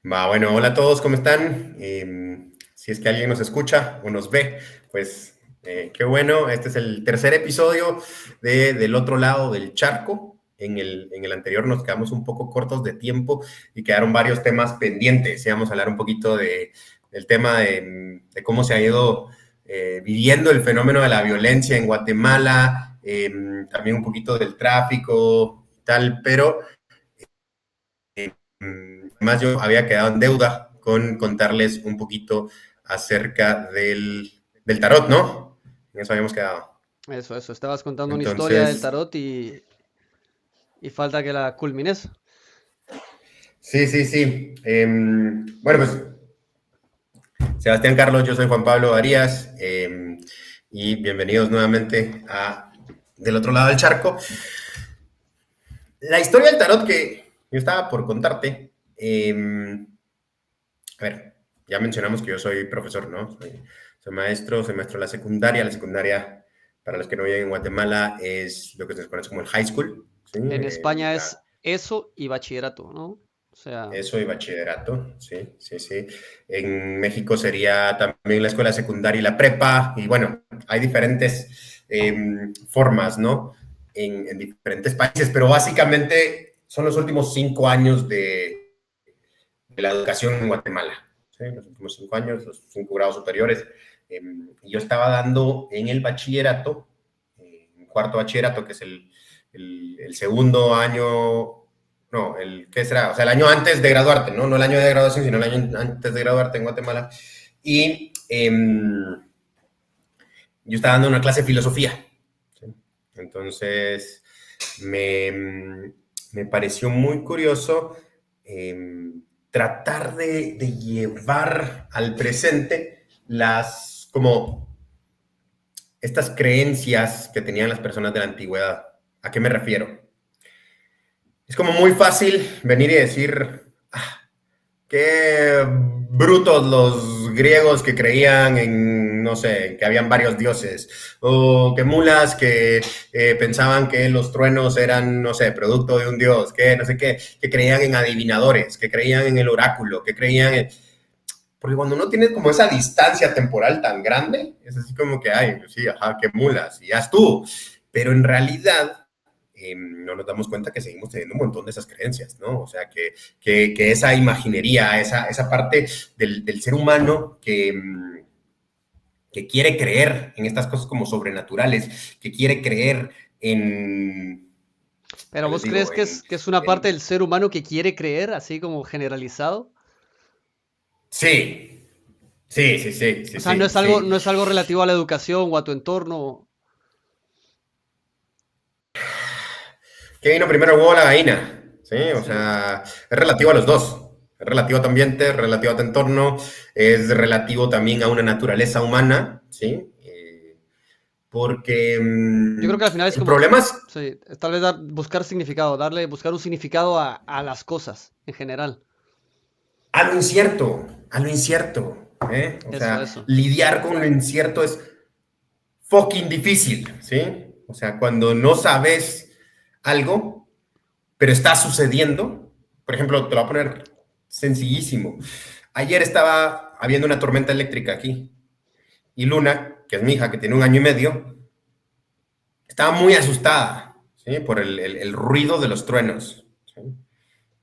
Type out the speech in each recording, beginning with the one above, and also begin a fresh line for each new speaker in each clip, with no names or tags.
Bueno, hola a todos, ¿cómo están? Si es que alguien nos escucha o nos ve, pues qué bueno. Este es el tercer episodio Del otro lado del charco. En el anterior nos quedamos un poco cortos de tiempo y quedaron varios temas pendientes. Y vamos a hablar un poquito del tema de cómo se ha ido viviendo el fenómeno de la violencia en Guatemala, también un poquito del tráfico y tal, pero además, yo había quedado en deuda con contarles un poquito acerca del tarot, ¿no? En eso habíamos quedado.
Eso. Estabas contando una historia del
Entonces,
tarot y falta que la culmines.
sí, sí, sí. Bueno, pues Sebastián Carlos, yo soy Juan Pablo Arias y bienvenidos nuevamente a Del otro lado del charco. La historia del tarot que yo estaba por contarte, a ver, ya mencionamos que yo soy profesor, ¿no? Soy maestro de la secundaria. La secundaria, para los que no viven en Guatemala, es lo que se conoce como el high school, ¿sí?
En España es eso y bachillerato, ¿no? O sea,
Eso y bachillerato, sí, sí, sí. En México sería también la escuela secundaria y la prepa, y bueno, hay diferentes formas, ¿no? En diferentes países, pero básicamente son los últimos 5 años de la educación en Guatemala. ¿Sí? Los últimos 5 años, los 5 grados superiores. Yo estaba dando en el bachillerato, en cuarto bachillerato, que es el segundo año, no, ¿qué será? O sea, el año antes de graduarte, ¿no? No el año de graduación, sino el año antes de graduarte en Guatemala. Y yo estaba dando una clase de filosofía. ¿Sí? Entonces, me pareció muy curioso tratar de llevar al presente como estas creencias que tenían las personas de la antigüedad. ¿A qué me refiero? Es como muy fácil venir y decir, qué brutos los griegos que creían en, no sé, que habían varios dioses, o que mulas que pensaban que los truenos eran, no sé, producto de un dios, que no sé qué, que creían en adivinadores, que creían en el oráculo, que creían en... Porque cuando uno tiene como esa distancia temporal tan grande, es así como que, ay, pues sí, ajá, qué mulas, y ya estuvo. Pero en realidad, no nos damos cuenta que seguimos teniendo un montón de esas creencias, ¿no? O sea, que esa imaginería, esa parte del ser humano que quiere creer en estas cosas como sobrenaturales, que quiere creer en,
pero
¿qué les
¿vos crees
digo?
que es una parte del ser humano que quiere creer, así como generalizado?
Sí, sí, sí, sí,
O
sí,
sea, no
sí,
es algo,
sí.
no es algo relativo a la educación o a tu entorno.
¿Qué vino primero, el huevo o la gallina? Sí, o
Sí.
sea, es relativo a los dos. Es relativo a tu ambiente, es relativo a tu entorno, es relativo también a una naturaleza humana, ¿sí? Porque
Yo creo que al final es
el
como,
problema es
sí, tal vez buscar significado, buscar un significado a las cosas en general.
a lo incierto, ¿eh? O
Eso,
sea,
eso.
lidiar con lo incierto es fucking difícil, ¿sí? O sea, cuando no sabes algo, pero está sucediendo. Por ejemplo, te lo voy a poner sencillísimo. Ayer estaba habiendo una tormenta eléctrica aquí y Luna, que es mi hija, que tiene 1 año y medio, estaba muy asustada, ¿sí? Por el ruido de los truenos, ¿sí?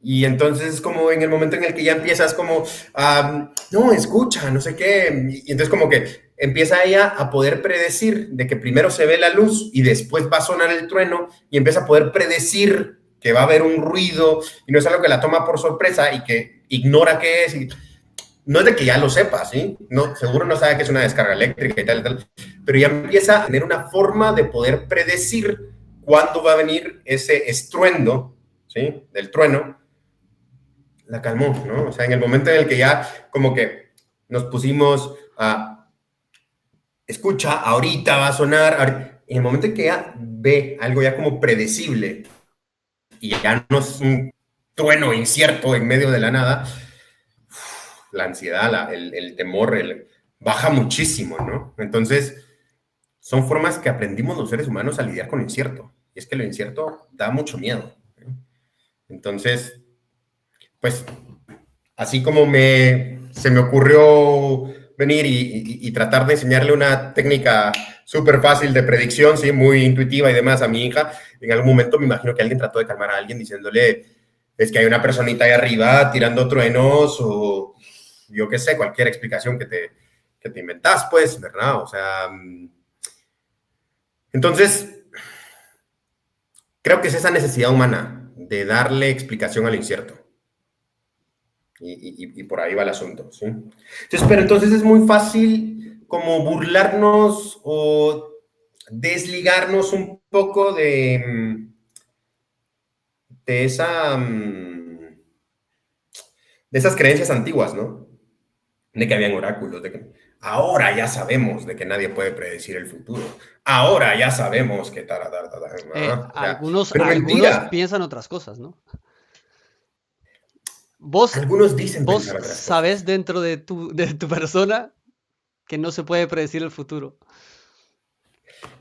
Y entonces es como en el momento en el que ya empiezas como, no, escucha, no sé qué, y entonces como que empieza ella a poder predecir de que primero se ve la luz y después va a sonar el trueno y empieza a poder predecir que va a haber un ruido y no es algo que la toma por sorpresa y que ignora qué es. Y no es de que ya lo sepa, ¿sí? No, seguro no sabe que es una descarga eléctrica y tal, pero ya empieza a tener una forma de poder predecir cuándo va a venir ese estruendo, ¿sí? Del trueno. La calmó, ¿no? O sea, en el momento en el que ya como que nos pusimos a escucha, ahorita va a sonar, en el momento en que ya ve algo ya como predecible y ya no es un trueno incierto en medio de la nada, la ansiedad, el temor, baja muchísimo, ¿no? Entonces, son formas que aprendimos los seres humanos a lidiar con lo incierto. Y es que lo incierto da mucho miedo. ¿Eh? Entonces, pues así como se me ocurrió venir y tratar de enseñarle una técnica súper fácil de predicción, ¿sí? Muy intuitiva y demás a mi hija, en algún momento me imagino que alguien trató de calmar a alguien diciéndole, es que hay una personita ahí arriba tirando truenos o yo qué sé, cualquier explicación que te inventás, pues, ¿verdad? O sea, entonces, creo que es esa necesidad humana de darle explicación al incierto. Y por ahí va el asunto, ¿sí? Entonces, pero entonces es muy fácil como burlarnos o desligarnos un poco de esa, de esas creencias antiguas, ¿no? De que habían oráculos, de que ahora ya sabemos de que nadie puede predecir el futuro. Ahora ya sabemos que o sea, pero
Algunos
mentira.
piensan otras cosas, ¿no? Vos,
Algunos dicen
vos
pensar otras
sabés
cosas.
dentro de tu persona que no se puede predecir el futuro.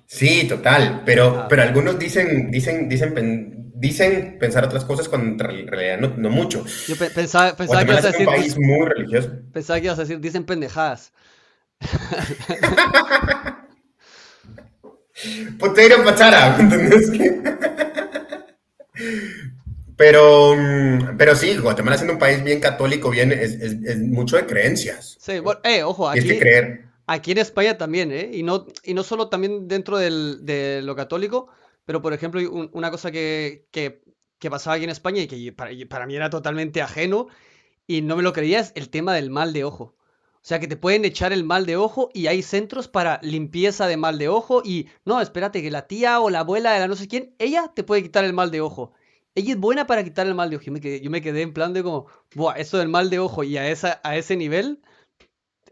Sí, total,
Ah,
pero algunos dicen pensar otras cosas cuando en realidad no mucho.
yo pensaba que
Guatemala
ibas a
es un
decir,
país muy religioso.
pensaba que ibas a decir, dicen pendejadas.
Potato patara, ¿me entendés? Pero sí, Guatemala siendo un país bien católico, bien, es mucho de creencias.
Sí,
¿Sí?
bueno, ojo,
Y es que creer.
aquí en España también, ¿eh? Y no solo también dentro de lo católico, pero por ejemplo, una cosa que pasaba aquí en España y para mí era totalmente ajeno y no me lo creía es el tema del mal de ojo. O sea, que te pueden echar el mal de ojo y hay centros para limpieza de mal de ojo y no, espérate, que la tía o la abuela de la no sé quién, ella te puede quitar el mal de ojo. Ella es buena para quitar el mal de ojo. Yo me quedé en plan de como, buah, eso del mal de ojo y a ese nivel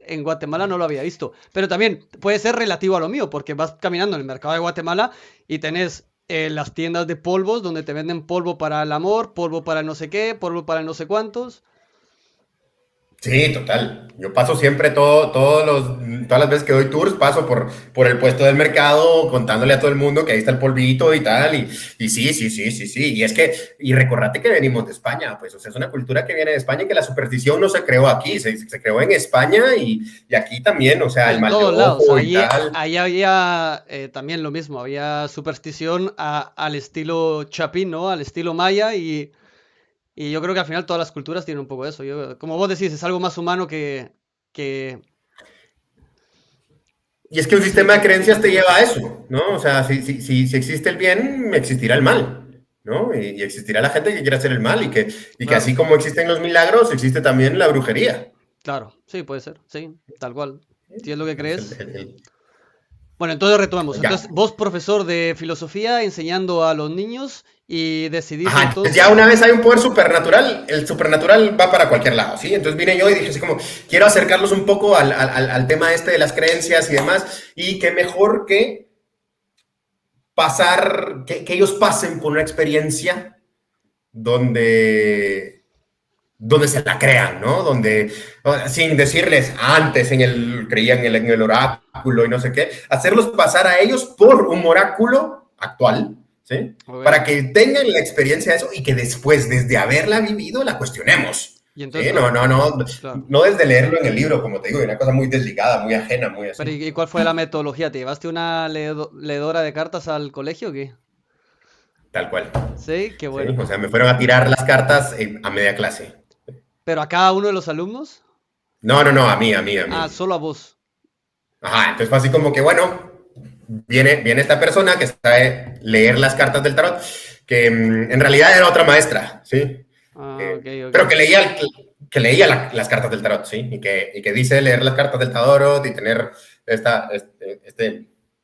en Guatemala no lo había visto. Pero también puede ser relativo a lo mío, porque vas caminando en el mercado de Guatemala y tenés las tiendas de polvos donde te venden polvo para el amor, polvo para el no sé qué, polvo para el no sé cuántos.
Sí, total. Yo paso siempre todas las veces que doy tours, paso por el puesto del mercado contándole a todo el mundo que ahí está el polvito y tal. Y sí, sí, sí, sí, sí. Y es que, y recordate que venimos de España, pues, o sea, es una cultura que viene de España y que la superstición no se creó aquí, se creó en España y aquí también, o sea, el
En
mal de
todos lados.
ojo y tal.
Ahí había también lo mismo, había superstición al estilo chapín, ¿no? Al estilo maya y yo creo que al final todas las culturas tienen un poco de eso. Como vos decís, es algo más humano que,
Y es que un
sí,
sistema de
que
creencias te
cualquier
lleva a
cosa.
eso, ¿no? O sea, si existe el bien, existirá el mal, ¿no? Y existirá la gente que quiere hacer el mal y que así
Claro.
como existen los milagros, existe también la brujería.
Claro, sí, puede ser, sí, tal cual. Si es lo que
Es
crees. Bueno, entonces retomemos.
ya.
Entonces, vos, profesor de filosofía, enseñando a los niños y decidís
Ajá, entonces ya una
entonces.
vez hay un poder supernatural, el supernatural va para cualquier lado, ¿sí? Entonces vine yo y dije así como, quiero acercarlos un poco al tema este de las creencias y demás, y qué mejor que pasar, que ellos pasen por una experiencia donde se la crean, ¿no? Donde, sin decirles antes creían en el oráculo y no sé qué, hacerlos pasar a ellos por un oráculo actual, ¿sí?
Ok.
Para que tengan la experiencia de eso y que después, desde haberla vivido, la cuestionemos,
Y
¿sí?
entonces, claro.
No desde leerlo en el libro, como te digo, una cosa muy desligada, muy ajena, muy
Pero,
así.
¿y cuál fue la metodología? ¿Te llevaste una leedora de cartas al colegio o qué?
Tal cual,
Sí, qué
¿sí?
bueno.
O sea, me fueron a tirar las cartas a media clase.
¿Pero a cada uno de los alumnos?
No, no, no, a mí, a mí, a
Ah,
mí.
solo a vos.
Ajá, entonces fue así como que, bueno, viene esta persona que sabe leer las cartas del tarot, que en realidad era otra maestra, ¿sí?
Ah, ok,
Pero
ok.
que leía las cartas del tarot, ¿sí? Y que dice leer las cartas del tarot y tener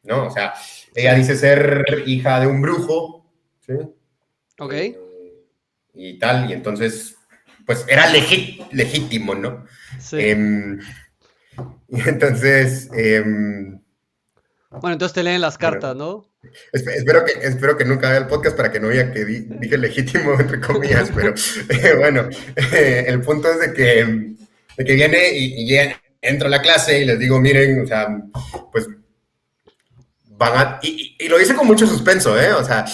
¿no? O sea, ella
Sí,
dice ser hija de un brujo, ¿sí?
ok.
Y tal, y entonces, pues era legítimo, ¿no?
Sí.
Em, y entonces,
Bueno, entonces te leen las
bueno,
cartas, ¿no?
espero que nunca vea el podcast para que no diga que dije legítimo, entre comillas, pero bueno, el punto es de que viene entro a la clase y les digo, miren, o sea, pues y lo hice con mucho suspenso, ¿eh? O sea,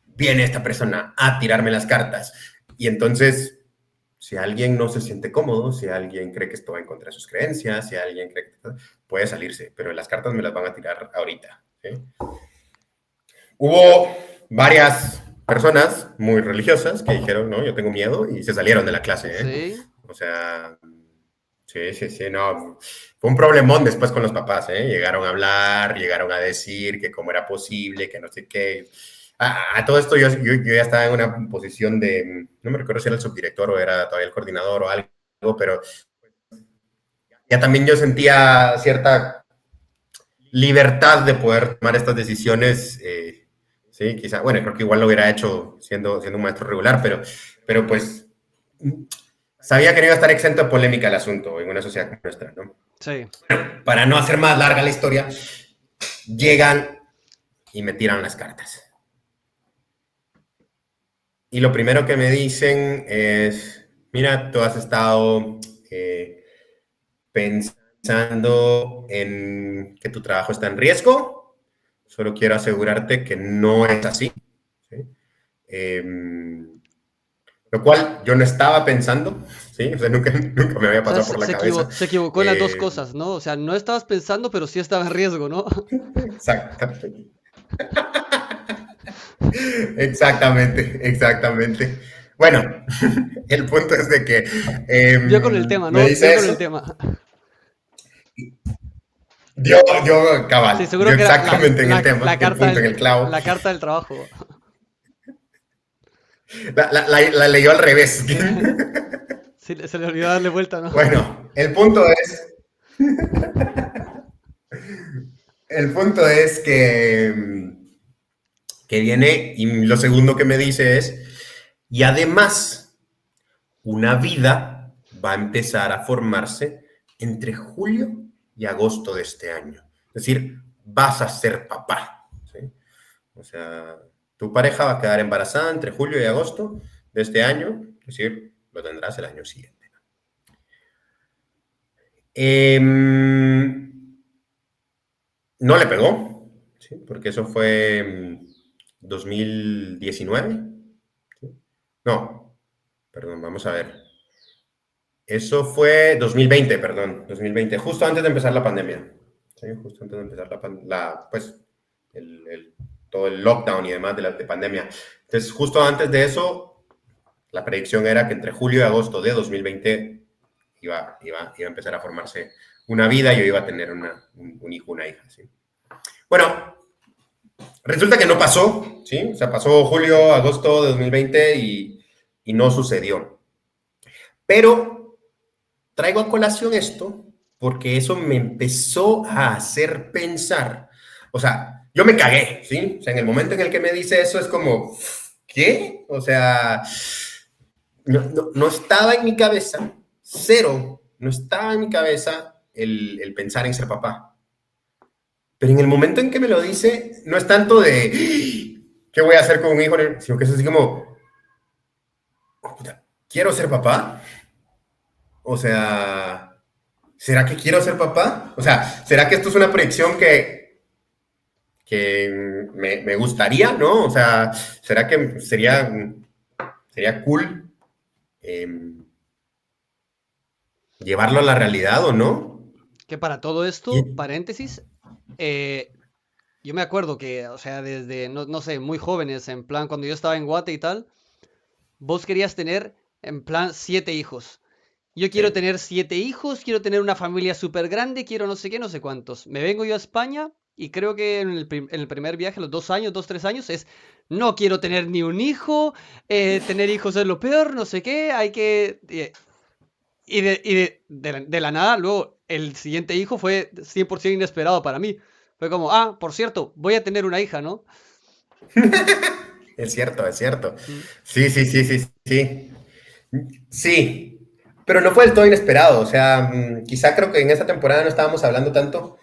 viene esta persona a tirarme las cartas y entonces Si alguien no se siente cómodo, si alguien cree que esto va en contra de sus creencias, si alguien cree que puede salirse, pero las cartas me las van a tirar ahorita. ¿Sí? Hubo varias personas muy religiosas que dijeron, no, yo tengo miedo y se salieron de la clase.
Sí.
O sea, sí, no. Fue un problemón después con los papás, Llegaron a hablar, llegaron a decir que cómo era posible, que no sé qué. A todo esto yo ya estaba en una posición de, no me recuerdo si era el subdirector o era todavía el coordinador o algo, pero ya también yo sentía cierta libertad de poder tomar estas decisiones. Sí, quizá, bueno, creo que igual lo hubiera hecho siendo un maestro regular, pero pues sabía que no iba a estar exento de polémica el asunto en una sociedad como nuestra, ¿no?
Sí.
Para no hacer más larga la historia, llegan y me tiran las cartas. Y lo primero que me dicen es, mira, tú has estado pensando en que tu trabajo está en riesgo. Solo quiero asegurarte que no es así. ¿Sí? Lo cual yo no estaba pensando, ¿sí? O sea, nunca me había
O sea,
pasado por la cabeza.
se equivocó en las dos cosas, ¿no? O sea, no estabas pensando, pero sí estaba en riesgo, ¿no?
Exactamente. Exactamente. Bueno, el punto es de que
Dio con el tema,
me
¿no? Dio
dice
con el
eso.
tema. Sí,
Cabal,
seguro
dio
que era
exactamente en el tema, el punto, en el clavo.
la carta del trabajo.
La leyó al revés.
Sí. Sí, se le olvidó darle vuelta, ¿no?
Bueno, el punto es que viene y lo segundo que me dice es, y además, una vida va a empezar a formarse entre julio y agosto de este año. Es decir, vas a ser papá. ¿Sí? O sea, tu pareja va a quedar embarazada entre julio y agosto de este año, es decir, lo tendrás el año siguiente. No le pegó, ¿sí? Porque eso fue 2019. ¿Sí? No, perdón, vamos a ver. Eso fue 2020, perdón, 2020, justo antes de empezar la pandemia. ¿Sí? Justo antes de empezar pues, todo el lockdown y demás de pandemia. Entonces, justo antes de eso, la predicción era que entre julio y agosto de 2020 iba a empezar a formarse una vida y yo iba a tener un hijo, una hija. ¿Sí? Bueno, resulta que no pasó, ¿sí? O sea, pasó julio, agosto de 2020 y no sucedió. Pero traigo a colación esto porque eso me empezó a hacer pensar. O sea, yo me cagué, ¿sí? O sea, en el momento en el que me dice eso es como, ¿qué? O sea, no estaba en mi cabeza, cero, no estaba en mi cabeza el pensar en ser papá. Pero en el momento en que me lo dice, no es tanto de, ¿qué voy a hacer con un hijo? Sino que es así como, oh, puta, ¿quiero ser papá? O sea, ¿será que quiero ser papá? O sea, ¿será que esto es una proyección que me gustaría, ¿no? O sea, ¿será que sería cool eh, llevarlo a la realidad o no?
Que para todo
Y,
esto, paréntesis, eh, yo me acuerdo que, o sea, desde, no sé, muy jóvenes, en plan, cuando yo estaba en Guate y tal, vos querías tener, en plan, 7 hijos. Yo quiero
sí.
tener 7 hijos, quiero tener una familia súper grande, quiero no sé qué, no sé cuántos. Me vengo yo a España y creo que en el primer viaje, los 2 años, 2, 3 años, es no quiero tener ni un hijo, tener hijos es lo peor, no sé qué, hay que... de la nada, luego el siguiente hijo fue 100% inesperado para mí. Fue como, ah, por cierto, voy a tener una hija, ¿no?
Es cierto, es cierto.
Mm.
Sí. Sí, pero no fue del todo inesperado. O sea, quizá creo que en esta temporada no estábamos hablando tanto,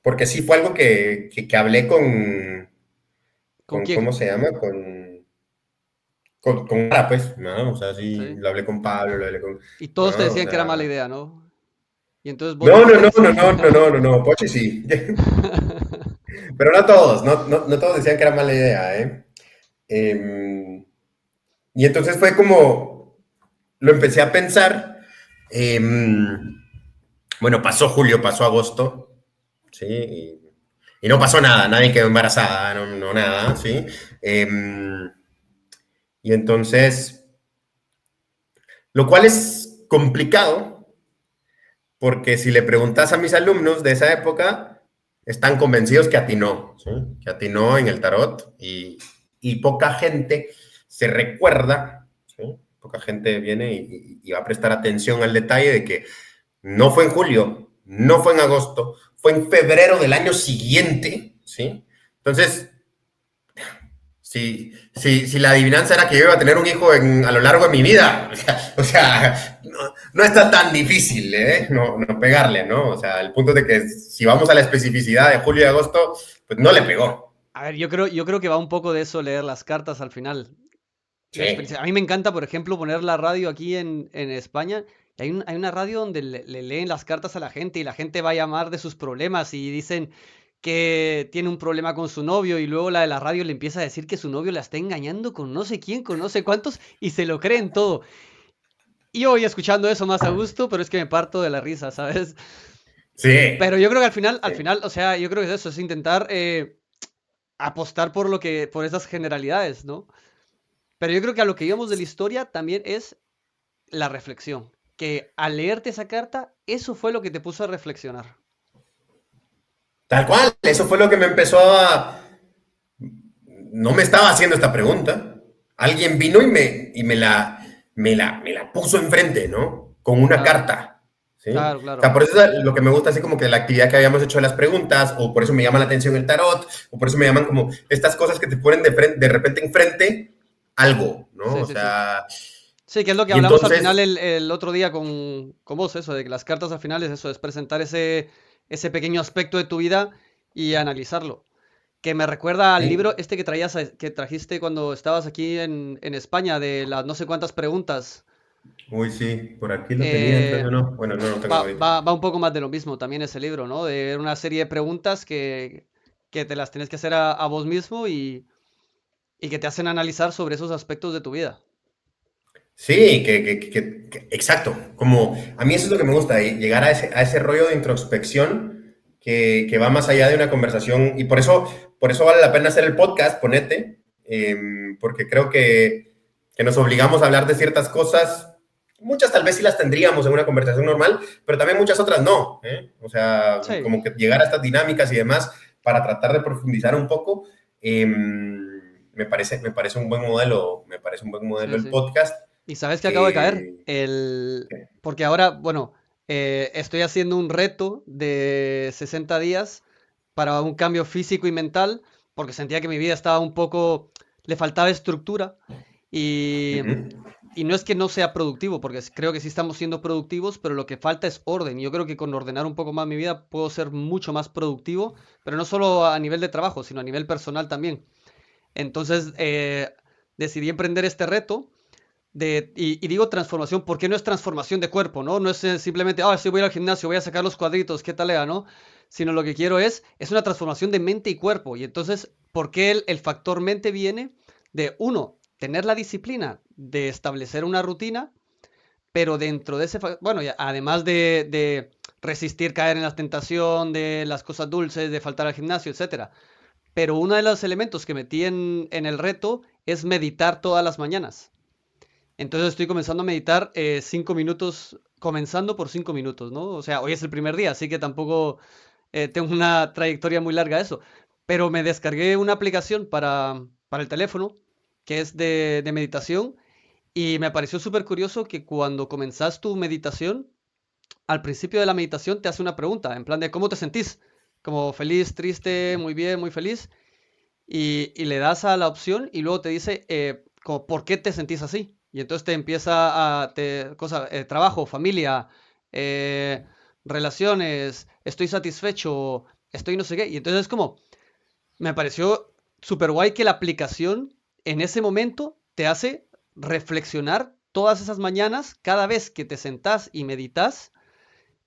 porque sí fue algo que hablé
¿Con quién?
¿cómo se llama? Con Mara, pues, ¿no? O sea, sí,
Sí.
lo hablé con Pablo, lo hablé
Y todos te
¿no? O
decían que era mala
sea,
idea, ¿no? Y entonces vos
no, no,
dijiste
no,
que sí.
no, no, no, no, no, no, Pochi sí. Pero no todos, no todos decían que era mala idea, ¿eh? Em, y entonces fue como. lo empecé a pensar. Bueno, pasó julio, pasó agosto, ¿sí? Y no pasó nada, nadie quedó embarazada, no nada, ¿sí? Y entonces, lo cual es complicado, porque si le preguntas a mis alumnos de esa época, están convencidos que atinó, ¿sí? Que atinó en el tarot y poca gente se recuerda, ¿sí? Poca gente viene y va a prestar atención al detalle de que no fue en julio, no fue en agosto, fue en febrero del año siguiente, ¿sí? Entonces, si la adivinanza era que yo iba a tener un hijo a lo largo de mi vida, no está tan difícil, ¿eh? No pegarle, ¿no? O sea, el punto es de que si vamos a la especificidad de julio y agosto, pues no le pegó.
A ver, yo creo que va un poco de eso leer las cartas al final. La
Sí.
experiencia. A mí me encanta, por ejemplo, poner la radio aquí en España. Y hay una radio donde le leen las cartas a la gente y la gente va a llamar de sus problemas y dicen que tiene un problema con su novio y luego la de la radio le empieza a decir que su novio la está engañando con no sé quién, con no sé cuántos y se lo creen todo. Y yo voy escuchando eso más a gusto, pero es que me parto de la risa, ¿sabes?
Sí.
Pero yo creo que al
Sí.
final, o sea, yo creo que es eso, es intentar apostar por esas generalidades, ¿no? Pero yo creo que a lo que íbamos de la historia también es la reflexión. Que al leerte esa carta, eso fue lo que te puso a reflexionar.
Tal cual, eso fue lo que me empezó a... No me estaba haciendo esta pregunta. Alguien vino y me la puso enfrente, ¿no? Con una
Claro,
carta, ¿sí?
claro,
O sea,
claro.
por eso es lo que me gusta así como que la actividad que habíamos hecho de las preguntas, o por eso me llama la atención el tarot, o por eso me llaman como estas cosas que te ponen de repente enfrente algo, ¿no?
Sí,
O
sí, sí.
sea,
Sí, que es lo que
y
hablamos al final
entonces,
el otro día con vos, eso, de que las cartas al final es eso, es presentar ese pequeño aspecto de tu vida y analizarlo. Que me recuerda al
sí.
libro este que que trajiste cuando estabas aquí en España, de las no sé cuántas preguntas.
Uy, sí, por aquí lo tenía, creo
Eh,
yo, ¿no? Bueno, no lo tengo
va,
ahorita.
va, va un poco más de lo mismo también ese libro, ¿no? De una serie de preguntas que te las tienes que hacer a vos mismo y que te hacen analizar sobre esos aspectos de tu vida.
Sí, exacto. Como a mí eso es lo que me gusta, llegar a ese rollo de introspección que va más allá de una conversación. Y por eso vale la pena hacer el podcast, ponete, porque creo que nos obligamos a hablar de ciertas cosas. Muchas tal vez sí las tendríamos en una conversación normal, pero también muchas otras no, ¿eh? O sea,
Sí,
como que llegar a estas dinámicas y demás para tratar de profundizar un poco, me parece un buen modelo, me parece un buen modelo
sí,
el
sí.
podcast.
¿Y sabes que acabo de caer?
Que,
Porque ahora, bueno, estoy haciendo un reto de 60 días para un cambio físico y mental, porque sentía que mi vida estaba un poco, le faltaba estructura y,
ujú.
y no es que no sea productivo, porque creo que sí estamos siendo productivos, pero lo que falta es orden. Y yo creo que con ordenar un poco más mi vida puedo ser mucho más productivo, pero no solo a nivel de trabajo, sino a nivel personal también. Entonces, decidí emprender este reto y digo transformación, porque no es transformación de cuerpo, ¿no? No es simplemente, sí, voy a ir al gimnasio, voy a sacar los cuadritos, ¿qué tal era, no? Sino lo que quiero es una transformación de mente y cuerpo. Y entonces, ¿por qué el factor mente viene de, uno, tener la disciplina de establecer una rutina, pero dentro de ese, bueno, además de resistir caer en la tentación, de las cosas dulces, de faltar al gimnasio, etcétera. Pero uno de los elementos que metí en el reto es meditar todas las mañanas. Entonces estoy comenzando a meditar 5 minutos, comenzando por 5 minutos, ¿no? O sea, hoy es el primer día, así que tampoco tengo una trayectoria muy larga de eso. Pero me descargué una aplicación para el teléfono que es de meditación y me pareció súper curioso que cuando comenzás tu meditación, al principio de la meditación te hace una pregunta, en plan de ¿cómo te sentís? Como feliz, triste, muy bien, muy feliz. Y le das a la opción y luego te dice como por qué te sentís así. Y entonces te empieza trabajo, familia, eh, relaciones, estoy satisfecho, estoy no sé qué. Y entonces es como, me pareció súper guay que la aplicación en ese momento te hace reflexionar todas esas mañanas, cada vez que te sentás y meditas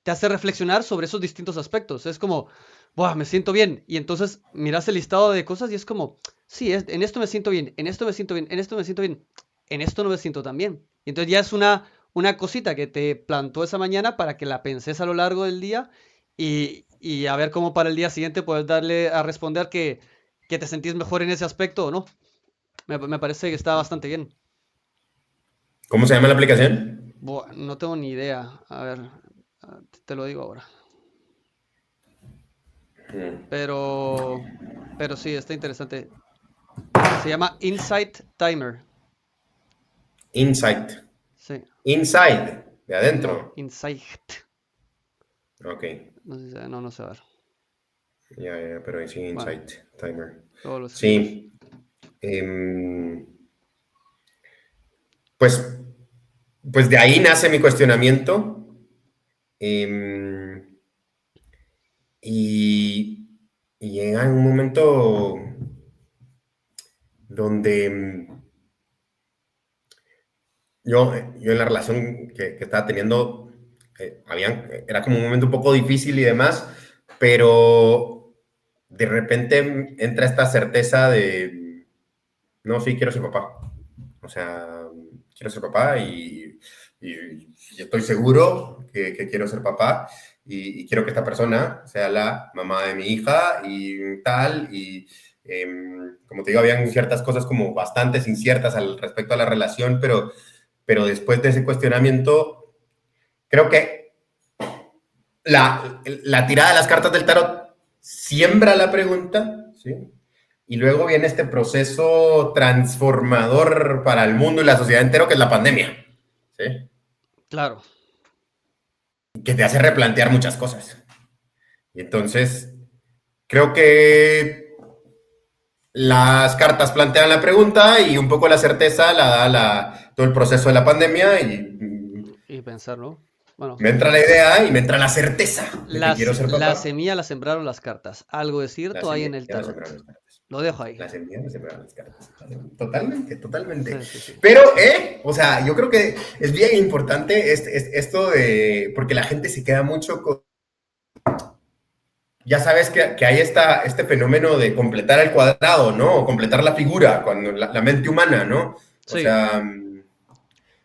te hace reflexionar sobre esos distintos aspectos. Es como, Buah, me siento bien. Y entonces miras el listado de cosas y es como, sí, en esto me siento bien, en esto me siento bien, en esto me siento bien, en esto no me siento tan bien. Y entonces ya es una cosita que te plantó esa mañana para que la penses a lo largo del día y a ver cómo para el día siguiente puedes darle a responder que te sentís mejor en ese aspecto o no. Me parece que está bastante bien.
¿Cómo se llama la aplicación?
Buah, no tengo ni idea. A ver, te lo digo ahora.
Mm.
Pero, pero sí, está interesante. Se llama Insight Timer.
Insight.
Sí,
Inside, de
no,
adentro.
Insight.
Ok,
No sé, no, no sé, a ver.
ya, pero sí,
Bueno,
Insight Timer.
luego lo escribimos.
Sí, em, pues, pues de ahí nace mi cuestionamiento. em, y, y llega un momento donde yo en la relación que estaba teniendo, era como un momento un poco difícil y demás, pero de repente entra esta certeza de, no, sí, quiero ser papá. O sea, quiero ser papá y estoy seguro que quiero ser papá y quiero que esta persona sea la mamá de mi hija y tal. Y como te digo, habían ciertas cosas como bastante inciertas al respecto a la relación, pero después de ese cuestionamiento, creo que la tirada de las cartas del tarot siembra la pregunta, ¿sí? Y luego viene este proceso transformador para el mundo y la sociedad entero, que es la pandemia, ¿sí?
Claro.
Que te hace replantear muchas cosas. Y entonces, creo que las cartas plantean la pregunta y un poco la certeza la da todo el proceso de la pandemia y
Y pensar, ¿no? Bueno,
me entra la idea y me entra la certeza de que quiero ser
la
papá.
semilla la sembraron las cartas. Algo de
La
cierto hay en
semilla
el
ya la
tarot.
sembraron las cartas.
Lo dejo ahí.
La semilla ya sembraron las cartas. Totalmente, totalmente.
Sí, sí, sí.
Pero, o sea, yo creo que es bien importante esto de, porque la gente se queda mucho con, ya sabes que hay este fenómeno de completar el cuadrado, ¿no? O completar la figura, cuando la mente humana, ¿no? O
Sí,
sea,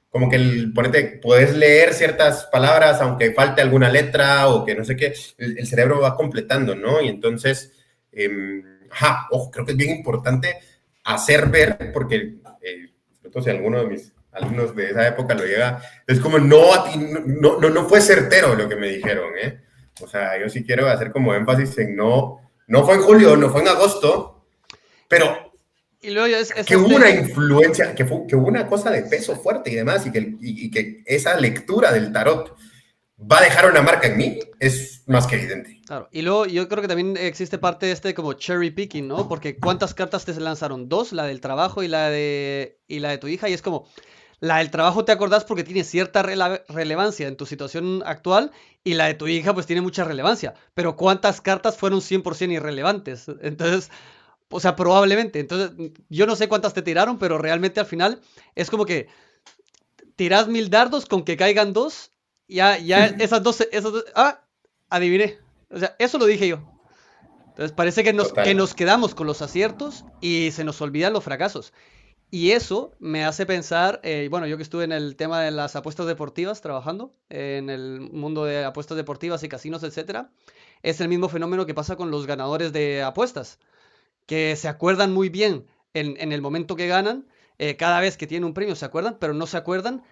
como que ponete, puedes leer ciertas palabras aunque falte alguna letra o que no sé qué, el cerebro va completando, ¿no? Y entonces, ojo, creo que es bien importante hacer ver, porque, sobre todo si alguno de mis alumnos de esa época lo llega, es como no fue certero lo que me dijeron, ¿eh? O sea, yo sí quiero hacer como énfasis en no fue en julio, no fue en agosto, pero
y luego es
que hubo una
este,
influencia, que hubo una cosa de
sí,
peso fuerte y demás, y que esa lectura del tarot va a dejar una marca en mí, es más que evidente.
claro. Y luego yo creo que también existe parte de este como cherry picking, ¿no? Porque ¿cuántas cartas te lanzaron? Dos, la del trabajo y la de tu hija, y es como, la del trabajo te acordás porque tiene cierta relevancia en tu situación actual y la de tu hija pues tiene mucha relevancia. Pero ¿cuántas cartas fueron 100% irrelevantes? Entonces, o sea, probablemente. Entonces, yo no sé cuántas te tiraron, pero realmente al final es como que tirás 1000 dardos con que caigan dos. Ya adiviné. O sea, eso lo dije yo. Entonces parece que
Total.
nos quedamos con los aciertos y se nos olvidan los fracasos. Y eso me hace pensar, bueno, yo que estuve en el tema de las apuestas deportivas trabajando, en el mundo de apuestas deportivas y casinos, etcétera, es el mismo fenómeno que pasa con los ganadores de apuestas, que se acuerdan muy bien en el momento que ganan, cada vez que tienen un premio se acuerdan, pero no se acuerdan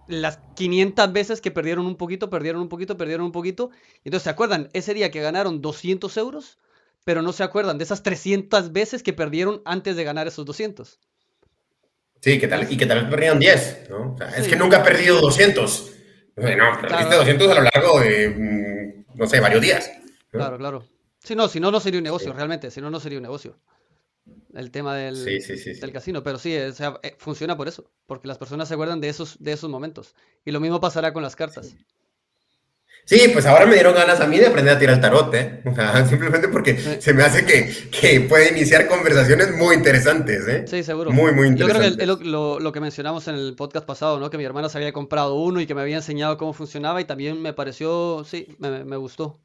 las 500 veces que perdieron un poquito, perdieron un poquito, perdieron un poquito. Entonces se acuerdan ese día que ganaron 200 euros, pero no se acuerdan de esas 300 veces que perdieron antes de ganar esos 200.
Sí, ¿qué tal?
Entonces,
Y que tal vez perdieron 10, ¿no? O sea, es que
sí,
nunca he perdido 200. No, perdiste
claro,
200 a lo largo de, no sé, varios días,
claro,
¿no?
claro. Sí, no, si no, no sería un negocio,
Sí,
realmente, si no, no sería un negocio. El tema
sí, sí, sí,
del
sí.
casino, pero sí, o sea, funciona por eso, porque las personas se acuerdan de esos momentos. Y lo mismo pasará con las cartas.
Sí, pues ahora me dieron ganas a mí de aprender a tirar el tarot, ¿eh? O sea, simplemente porque
Sí.
se me hace que puede iniciar conversaciones muy interesantes, ¿eh?
Sí, seguro.
Muy, muy
Yo creo que es
interesantes.
lo que mencionamos en el podcast pasado, ¿no? Que mi hermana se había comprado uno y que me había enseñado cómo funcionaba y también me pareció, sí, me gustó.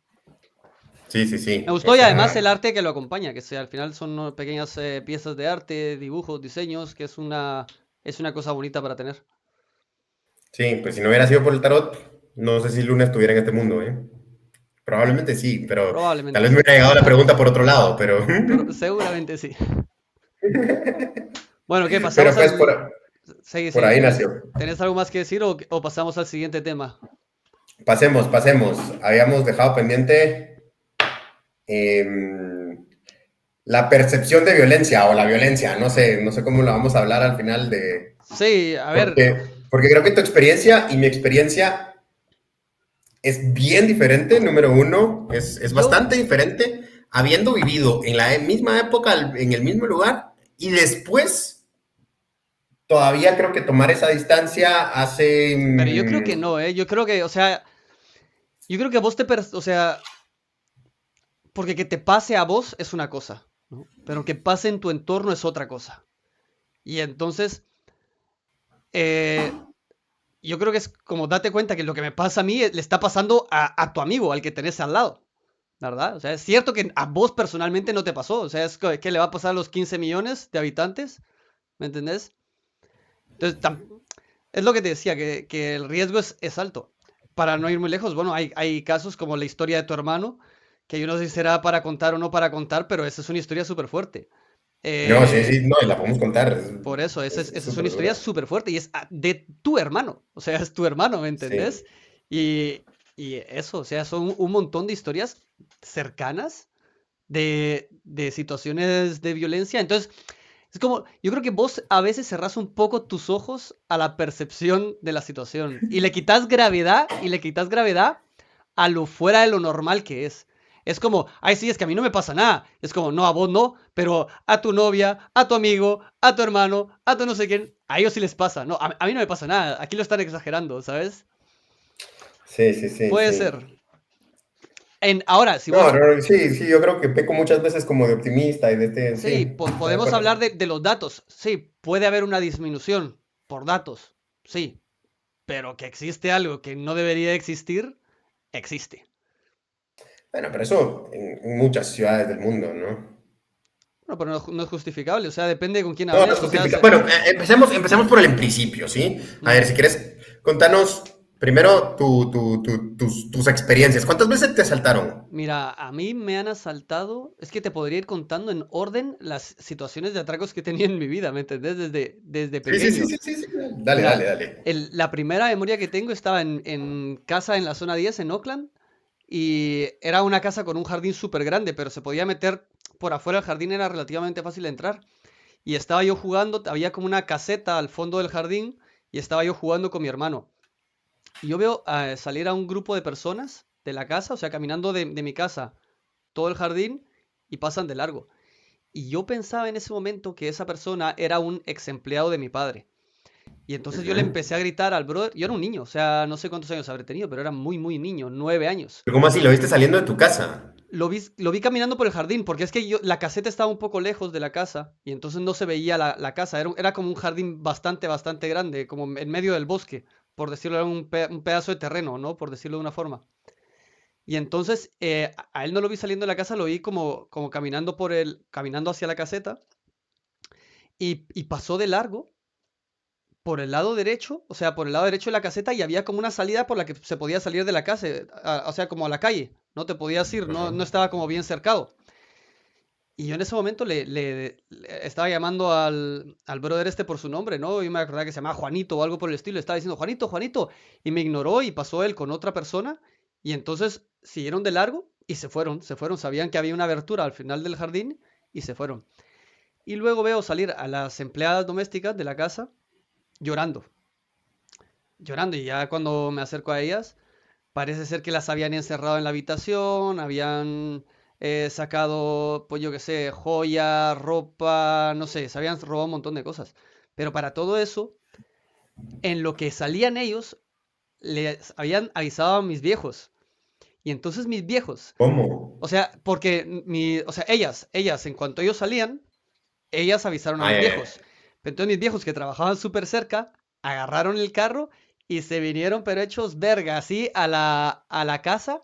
Sí, sí,
Me
sí. O
gustó y además el
sea,
arte que lo acompaña, que sea, al final son ¿no? pequeñas piezas de arte, dibujos, diseños, que es una cosa bonita para tener.
Sí, pues si no hubiera sido por el tarot, no sé si Luna estuviera en este mundo, ¿eh? Probablemente sí, pero tal
Probablemente
vez me
sí.
hubiera llegado la pregunta por otro lado, pero...
Seguramente sí. Bueno, ¿qué?
Pero
Pasamos
pues
al... Sí,
por
sí.
ahí nació.
¿Tenés algo más que decir o pasamos al siguiente tema?
Pasemos. Habíamos dejado pendiente em, la percepción de violencia o la violencia, no sé cómo la vamos a hablar al final de...
Sí, a ver,
Porque creo que tu experiencia y mi experiencia es bien diferente, número uno, es
yo,
bastante diferente, habiendo vivido en la misma época, en el mismo lugar, y después todavía creo que tomar esa distancia hace...
pero yo creo que no, ¿eh? Yo creo que, o sea, yo creo que vos o sea, porque que te pase a vos es una cosa, ¿no? Pero que pase en tu entorno es otra cosa. Y entonces, eh, yo creo que es como date cuenta que lo que me pasa a mí le está pasando a tu amigo, al que tenés al lado, ¿verdad? O sea, es cierto que a vos personalmente no te pasó, o sea, es que le va a pasar a los 15 millones de habitantes, ¿me entendés? Entonces, es lo que te decía, que el riesgo es alto. Para no ir muy lejos, bueno, hay casos como la historia de tu hermano, que yo no sé si será para contar o no para contar, pero esa es una historia súper fuerte.
No, sí,
Eh,
sí, no, y la podemos contar,
por eso,
es
esa es una
súper
historia
dura.
súper fuerte y es de tu hermano, o sea, es tu hermano, ¿me
Sí.
entendés? Y, y eso, o sea, son un montón de historias cercanas de situaciones de violencia. Entonces, es como, yo creo que vos a veces cerrás un poco tus ojos a la percepción de la situación y le quitas gravedad a lo fuera de lo normal que es. Es como, ay, sí, es que a mí no me pasa nada. Es como, no, a vos no, pero a tu novia, a tu amigo, a tu hermano, a tu no sé quién, a ellos sí les pasa. No, a mí no me pasa nada. Aquí lo están exagerando, ¿sabes?
Sí, sí, sí,
Puede
sí.
ser. Ahora, si
No,
vos
no, no, sí, sí, yo creo que peco muchas veces como de optimista y de este,
sí,
sí, estoy de
podemos
acuerdo.
hablar de los datos. Sí, puede haber una disminución por datos. Sí, pero que existe algo que no debería existir, existe.
Bueno, pero eso en muchas ciudades del mundo, ¿no?
Bueno, pero no es justificable. O sea, depende con quién
No, no
hables.
es
O sea,
justifica. Bueno, empecemos por el principio, ¿sí? A ver,
ujú.
si quieres, contanos primero tus experiencias. ¿Cuántas veces te asaltaron?
Mira, a mí me han asaltado. Es que te podría ir contando en orden las situaciones de atracos que he tenido en mi vida, ¿me entendés? Desde
Sí, sí, sí,
pequeño.
sí, sí, sí. Dale, dale,
Mira,
dale.
la primera memoria que tengo estaba en casa en la zona 10 en Oakland. Y era una casa con un jardín súper grande, pero se podía meter por afuera del jardín, era relativamente fácil de entrar. Y estaba yo jugando, había como una caseta al fondo del jardín y estaba yo jugando con mi hermano. Y yo veo salir a un grupo de personas de la casa, o sea, caminando de mi casa todo el jardín y pasan de largo. Y yo pensaba en ese momento que esa persona era un ex empleado de mi padre. Y entonces yo le
Ujú.
empecé a gritar al brother, yo era un niño, o sea, no sé cuántos años habré tenido, pero era muy, muy niño, 9 años.
¿Pero cómo así? ¿Lo viste saliendo de tu casa?
Lo vi caminando por el jardín, porque es que la caseta estaba un poco lejos de la casa y entonces no se veía la casa. Era como un jardín bastante, bastante grande, como en medio del bosque, por decirlo, era un pedazo de terreno, ¿no? Por decirlo de una forma. Y entonces a él no lo vi saliendo de la casa, lo vi como caminando hacia la caseta y pasó de largo por el lado derecho, o sea, por el lado derecho de la caseta y había como una salida por la que se podía salir de la casa, o sea, como a la calle, no te podías ir,
Ajá.
no estaba como bien cercado. Y yo en ese momento le estaba llamando al brother este por su nombre, ¿no? Yo me acordaba que se llamaba Juanito o algo por el estilo. Le estaba diciendo, Juanito, Juanito. Y me ignoró y pasó él con otra persona. Y entonces siguieron de largo y se fueron. Sabían que había una abertura al final del jardín y se fueron. Y luego veo salir a las empleadas domésticas de la casa llorando. Llorando. Y ya cuando me acerco a ellas, parece ser que las habían encerrado en la habitación, habían sacado, pues yo qué sé, joya, ropa, no sé, se habían robado un montón de cosas. Pero para todo eso, en lo que salían ellos, les habían avisado a mis viejos. Y entonces mis viejos,
¿Cómo?
o sea, porque o sea, ellas, en cuanto ellos salían, ellas avisaron a
Ay,
mis
ay, ay.
viejos. Pero entonces mis viejos que trabajaban súper cerca, agarraron el carro y se vinieron, pero hechos verga, así a la casa.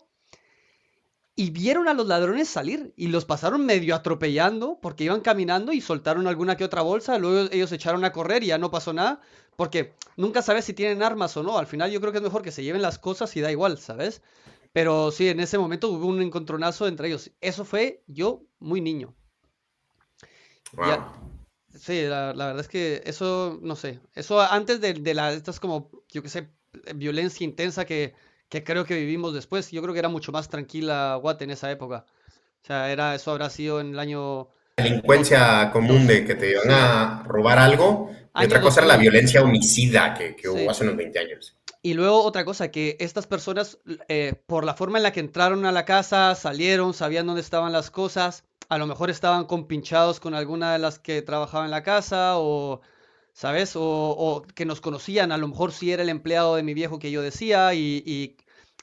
y vieron a los ladrones salir y los pasaron medio atropellando porque iban caminando y soltaron alguna que otra bolsa, luego ellos se echaron a correr y ya no pasó nada, porque nunca sabes si tienen armas o no, al final yo creo que es mejor que se lleven las cosas y da igual, ¿sabes? Pero sí, en ese momento hubo un encontronazo entre ellos. Eso fue yo muy niño. Ya,
Wow.
sí, la verdad es que eso, no sé, eso antes estas como, yo qué sé, violencia intensa que creo que vivimos después, yo creo que era mucho más tranquila Guate en esa época. O sea, eso habrá sido en el año dos,
Delincuencia común
dos,
de que te iban
sí,
a robar algo, y
año
otra cosa era la
2000,
violencia homicida que hubo
sí.
hace unos 20 años.
Y luego otra cosa, que estas personas, por la forma en la que entraron a la casa, salieron, sabían dónde estaban las cosas, a lo mejor estaban compinchados con alguna de las que trabajaba en la casa, o, ¿sabes? O que nos conocían, a lo mejor sí era el empleado de mi viejo que yo decía, y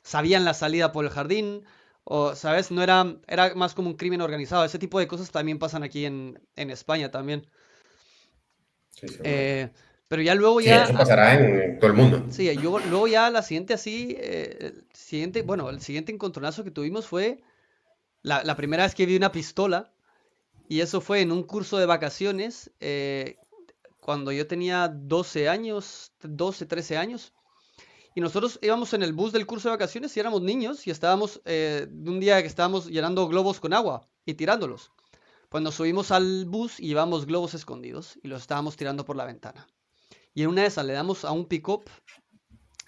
sabían la salida por el jardín, o, ¿sabes? No era, era más como un crimen organizado. Ese tipo de cosas también pasan aquí en España también.
Sí, seguro.
Eh, pero ya luego
Sí,
ya
eso pasará en todo el mundo.
sí, yo luego ya la siguiente así, el siguiente, bueno, el siguiente encontronazo que tuvimos fue la primera vez que vi una pistola y eso fue en un curso de vacaciones cuando yo tenía 12 años, 12, 13 años y nosotros íbamos en el bus del curso de vacaciones y éramos niños y estábamos de un día que estábamos llenando globos con agua y tirándolos. Pues nos subimos al bus y llevamos globos escondidos y los estábamos tirando por la ventana. Y en una de esas le damos a un pick-up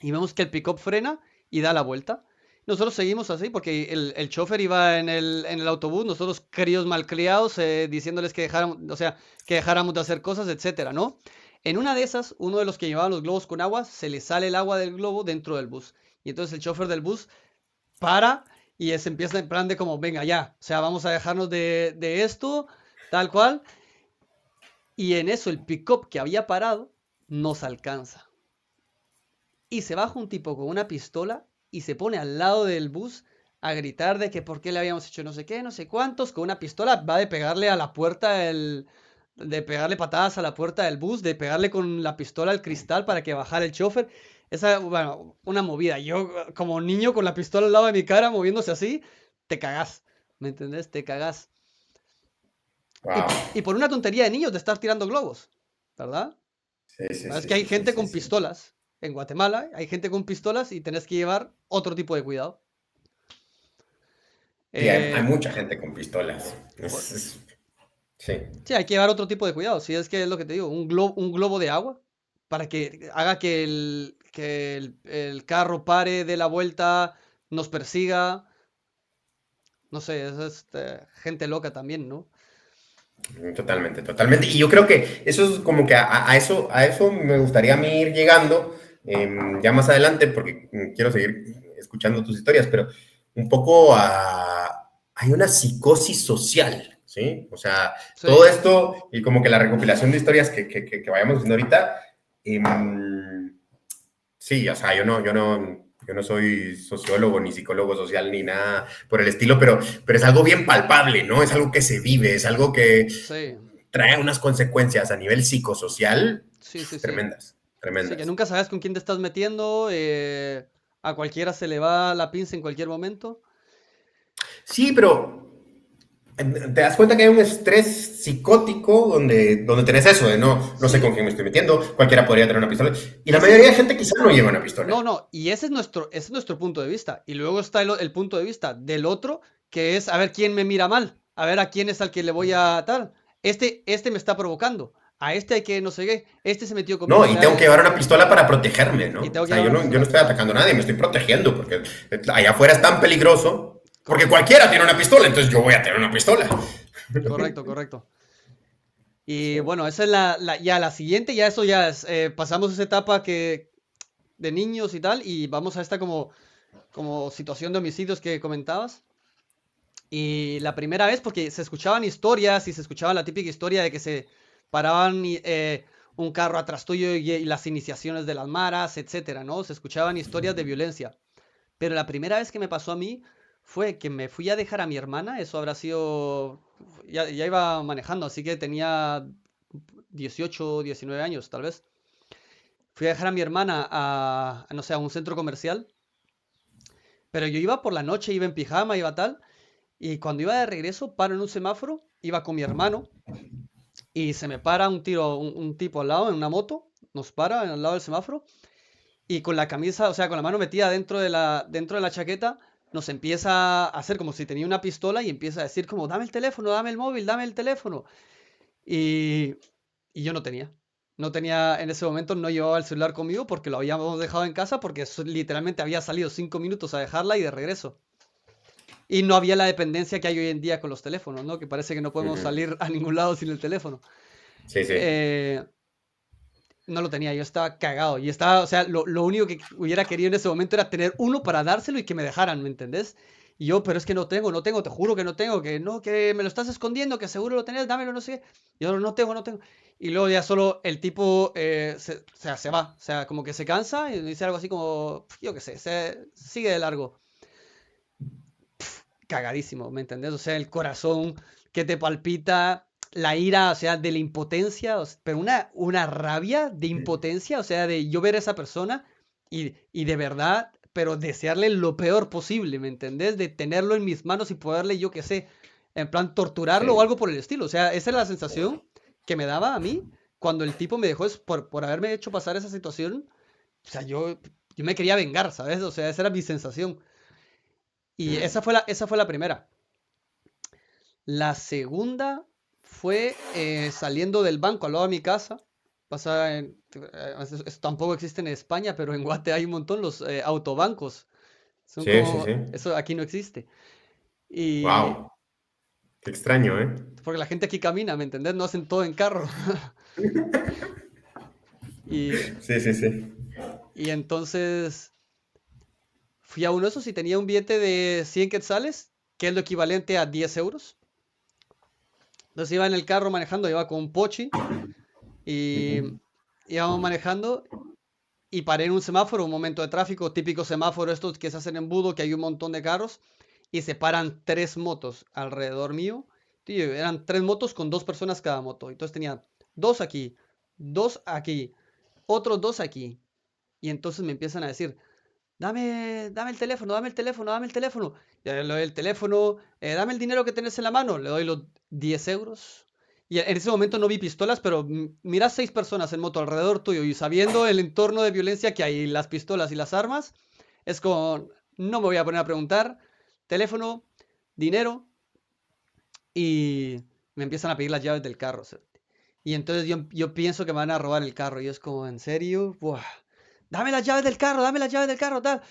y vemos que el pick-up frena y da la vuelta. Nosotros seguimos así porque el chofer iba en el autobús, nosotros críos malcriados, diciéndoles que dejaran, o sea, que dejáramos de hacer cosas, etcétera, ¿no? En una de esas, uno de los que llevaban los globos con agua, se le sale el agua del globo dentro del bus. Y entonces el chofer del bus para y se empieza en plan de como, venga ya, o sea, vamos a dejarnos de esto, tal cual. Y en eso el pick-up que había parado nos alcanza. Y se baja un tipo con una pistola y se pone al lado del bus a gritar de que por qué le habíamos hecho no sé qué, no sé cuántos, con una pistola va de pegarle a la puerta de pegarle patadas a la puerta del bus, de pegarle con la pistola al cristal para que bajara el chofer. Esa, bueno, una movida. Yo como niño con la pistola al lado de mi cara moviéndose así, te cagás. ¿Me entendés? Te cagás.
Wow.
Y por una tontería de niños de estar tirando globos, ¿verdad?
Sí, sí,
Es
sí,
que hay
sí, sí,
gente
sí,
con
sí.
pistolas. En Guatemala hay gente con pistolas y tenés que llevar otro tipo de cuidado.
Sí, hay
Eh,
mucha gente con pistolas.
por-
Sí.
sí, hay que llevar otro tipo de cuidado. Si es que es lo que te digo, un globo de agua para que haga que el carro pare, dé la vuelta, nos persiga. No sé, es gente loca también, ¿no?
Totalmente, totalmente. Y yo creo que eso es como que a eso me gustaría a mí ir llegando ya más adelante, porque quiero seguir escuchando tus historias, pero un poco hay una psicosis social, ¿sí? O sea, todo
Sí,
esto y como que la recopilación de historias que vayamos haciendo ahorita, sí, o sea, yo no soy sociólogo ni psicólogo social ni nada por el estilo, pero es algo bien palpable, ¿no? Es algo que se vive, es algo que
sí,
trae unas consecuencias a nivel psicosocial
sí, sí, sí.
tremendas,
Sí, que
tremendas.
nunca sabes con quién te estás metiendo. A cualquiera se le va la pinza en cualquier momento.
Sí, pero te das cuenta que hay un estrés psicótico donde tenés eso de no sé con
Sí,
quién me estoy metiendo, cualquiera podría tener una pistola. Y
y
la
ese es
mayoría de gente quizá no lleva una
no,
pistola.
no, y ese es nuestro punto de vista. Y luego está el punto de vista del otro, que es a ver quién me mira mal, a ver a quién es al que le voy a tal. Este me está provocando, a este hay que no sé qué, este se metió conmigo,
No,
o
y
sea,
tengo que llevar una pistola para protegerme,
y
¿no? O
tengo que
sea,
llevar
yo
una
no, yo no
pistola.
estoy atacando a nadie, me estoy protegiendo, porque allá afuera es tan peligroso, porque
Correcto,
cualquiera tiene una pistola, entonces yo voy a tener una pistola.
correcto, correcto. Y
Sí.
bueno, esa es ya la siguiente, ya eso ya es, pasamos esa etapa de niños y tal, y vamos a esta como situación de homicidios que comentabas. Y la primera vez, porque se escuchaban historias y se escuchaba la típica historia de que se paraban un carro atrás tuyo y las iniciaciones de las maras, etcétera, ¿no? Se escuchaban historias de violencia. Pero la primera vez que me pasó a mí fue que me fui a dejar a mi hermana, eso habrá sido, ya iba manejando, así que tenía 18, 19 años, tal vez. Fui a dejar a mi hermana no sé, a un centro comercial, pero yo iba por la noche, iba en pijama, iba tal. Y cuando iba de regreso, paro en un semáforo, iba con mi hermano y se me para un tipo al lado en una moto, nos para al lado del semáforo y con la camisa, o sea, con la mano metida dentro de la chaqueta, nos empieza a hacer como si tenía una pistola y empieza a decir como, dame el teléfono, dame el móvil, dame el teléfono. Y, y yo no tenía. No tenía, en ese momento no llevaba el celular conmigo porque lo habíamos dejado en casa porque literalmente había salido 5 minutos a dejarla y de regreso. Y no había la dependencia que hay hoy en día con los teléfonos, ¿no? Que parece que no podemos
Ujú.
salir a ningún lado sin el teléfono.
Sí, sí.
Eh, no lo tenía, yo estaba cagado. Y estaba, o sea, lo único que hubiera querido en ese momento era tener uno para dárselo y que me dejaran, ¿me entendés? Y yo, pero es que no tengo, te juro que no tengo, que no, que me lo estás escondiendo, que seguro lo tenés, dámelo, no sé qué. Y yo, no tengo, no tengo. Y luego ya solo el tipo, o sea, se va, o sea, como que se cansa y dice algo así como, yo qué sé, se sigue de largo. Cagadísimo, ¿me entendés? O sea, el corazón que te palpita, la ira, o sea, de la impotencia, pero una rabia de impotencia, o sea, de yo ver a esa persona y de verdad, pero desearle lo peor posible, ¿me entendés? De tenerlo en mis manos y poderle, yo qué sé, en plan torturarlo o
Sí.
algo por el estilo. O sea, esa es la sensación que me daba a mí cuando el tipo me dejó por haberme hecho pasar esa situación. O sea, yo me quería vengar, ¿sabes? O sea, esa era mi sensación. Y
Mm.
esa fue la primera. La segunda fue saliendo del banco al lado de mi casa. Eso tampoco existe en España, pero en Guate hay un montón los autobancos. Son
Sí, sí,
como,
sí.
eso aquí no existe. Y
Wow. Qué extraño, ¿eh?
porque la gente aquí camina, ¿me entendés? No hacen todo en carro. Y,
Sí, sí, sí.
y entonces fui a uno de esos y tenía un billete de 100 quetzales, que es lo equivalente a 10 euros. Entonces iba en el carro manejando, iba con un pochi y
Ujú.
íbamos manejando. Y paré en un semáforo, un momento de tráfico, típico semáforo estos que se hacen en embudo, que hay un montón de carros, y se paran tres motos alrededor mío. Tío, eran tres motos con dos personas cada moto. Entonces tenía dos aquí, otros dos aquí. Y entonces me empiezan a decir, dame el teléfono, dame el teléfono, dame el teléfono. Ya le doy el teléfono, dame el dinero que tenés en la mano. Le doy los 10 euros. Y en ese momento no vi pistolas, pero mira 6 personas en moto alrededor tuyo y sabiendo el entorno de violencia que hay, las pistolas y las armas, es como, no me voy a poner a preguntar. Teléfono, dinero y me empiezan a pedir las llaves del carro. ¿Cerote? Y entonces yo pienso que me van a robar el carro. Y es como, ¿en serio? Buah. Dame las llaves del carro, dame las llaves del carro, tal.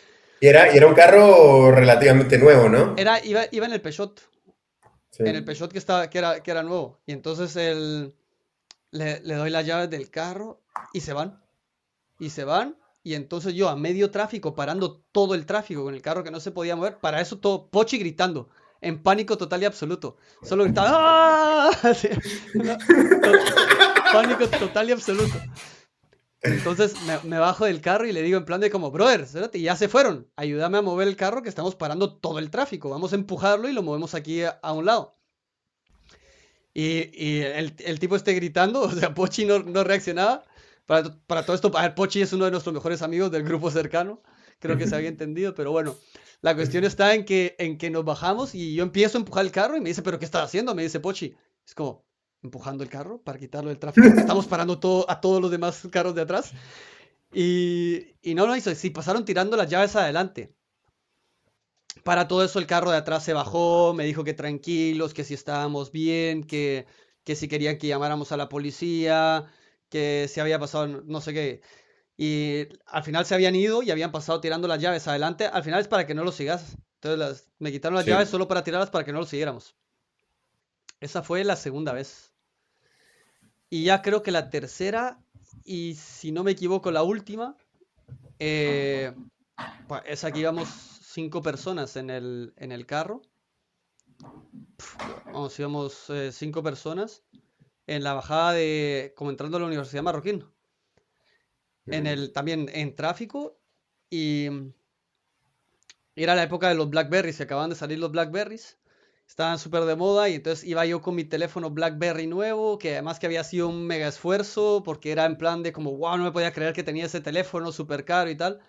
Y era un carro relativamente nuevo, ¿no?
Iba
Sí.
en el Peugeot que era nuevo. Y entonces le doy las llaves del carro y se van. Y se van. Y entonces yo a medio tráfico, parando todo el tráfico con el carro que no se podía mover, para eso todo, Pochi gritando, en pánico total y absoluto. Solo gritaba, ¡ah! Sí, no, to- pánico total y absoluto. Entonces me bajo del carro y le digo en plan de como, brother, espérate, ya se fueron, ayúdame a mover el carro que estamos parando todo el tráfico, vamos a empujarlo y lo movemos aquí a un lado. Y el tipo esté gritando, o sea, Pochi no reaccionaba. Para todo esto, a ver, Pochi es uno de nuestros mejores amigos del grupo cercano, creo que se había entendido, pero bueno, la cuestión está en que nos bajamos y yo empiezo a empujar el carro y me dice, ¿pero qué estás haciendo? Me dice Pochi. Es como, empujando el carro para quitarlo del tráfico, que estamos parando a todos los demás carros de atrás. Y no lo hizo, sí, pasaron tirando las llaves adelante. Para todo eso el carro de atrás se bajó, me dijo que tranquilos, que si estábamos bien, que si querían que llamáramos a la policía, que si había pasado no sé qué. Y al final se habían ido y habían pasado tirando las llaves adelante. Al final es para que no los sigas. Entonces me quitaron las llaves
Sí.
solo para tirarlas para que no los siguiéramos. Esa fue la segunda vez. Y ya creo que la tercera, y si no me equivoco, la última, eh, es aquí íbamos 5 personas en el carro. Vamos, íbamos 5 personas en la bajada como entrando a la Universidad Marroquín,
Ujú.
también en tráfico y era la época de los Blackberries, se acaban de salir los Blackberries, estaban súper de moda y entonces iba yo con mi teléfono Blackberry nuevo, que además que había sido un mega esfuerzo porque era en plan de como, wow, no me podía creer que tenía ese teléfono súper caro y tal.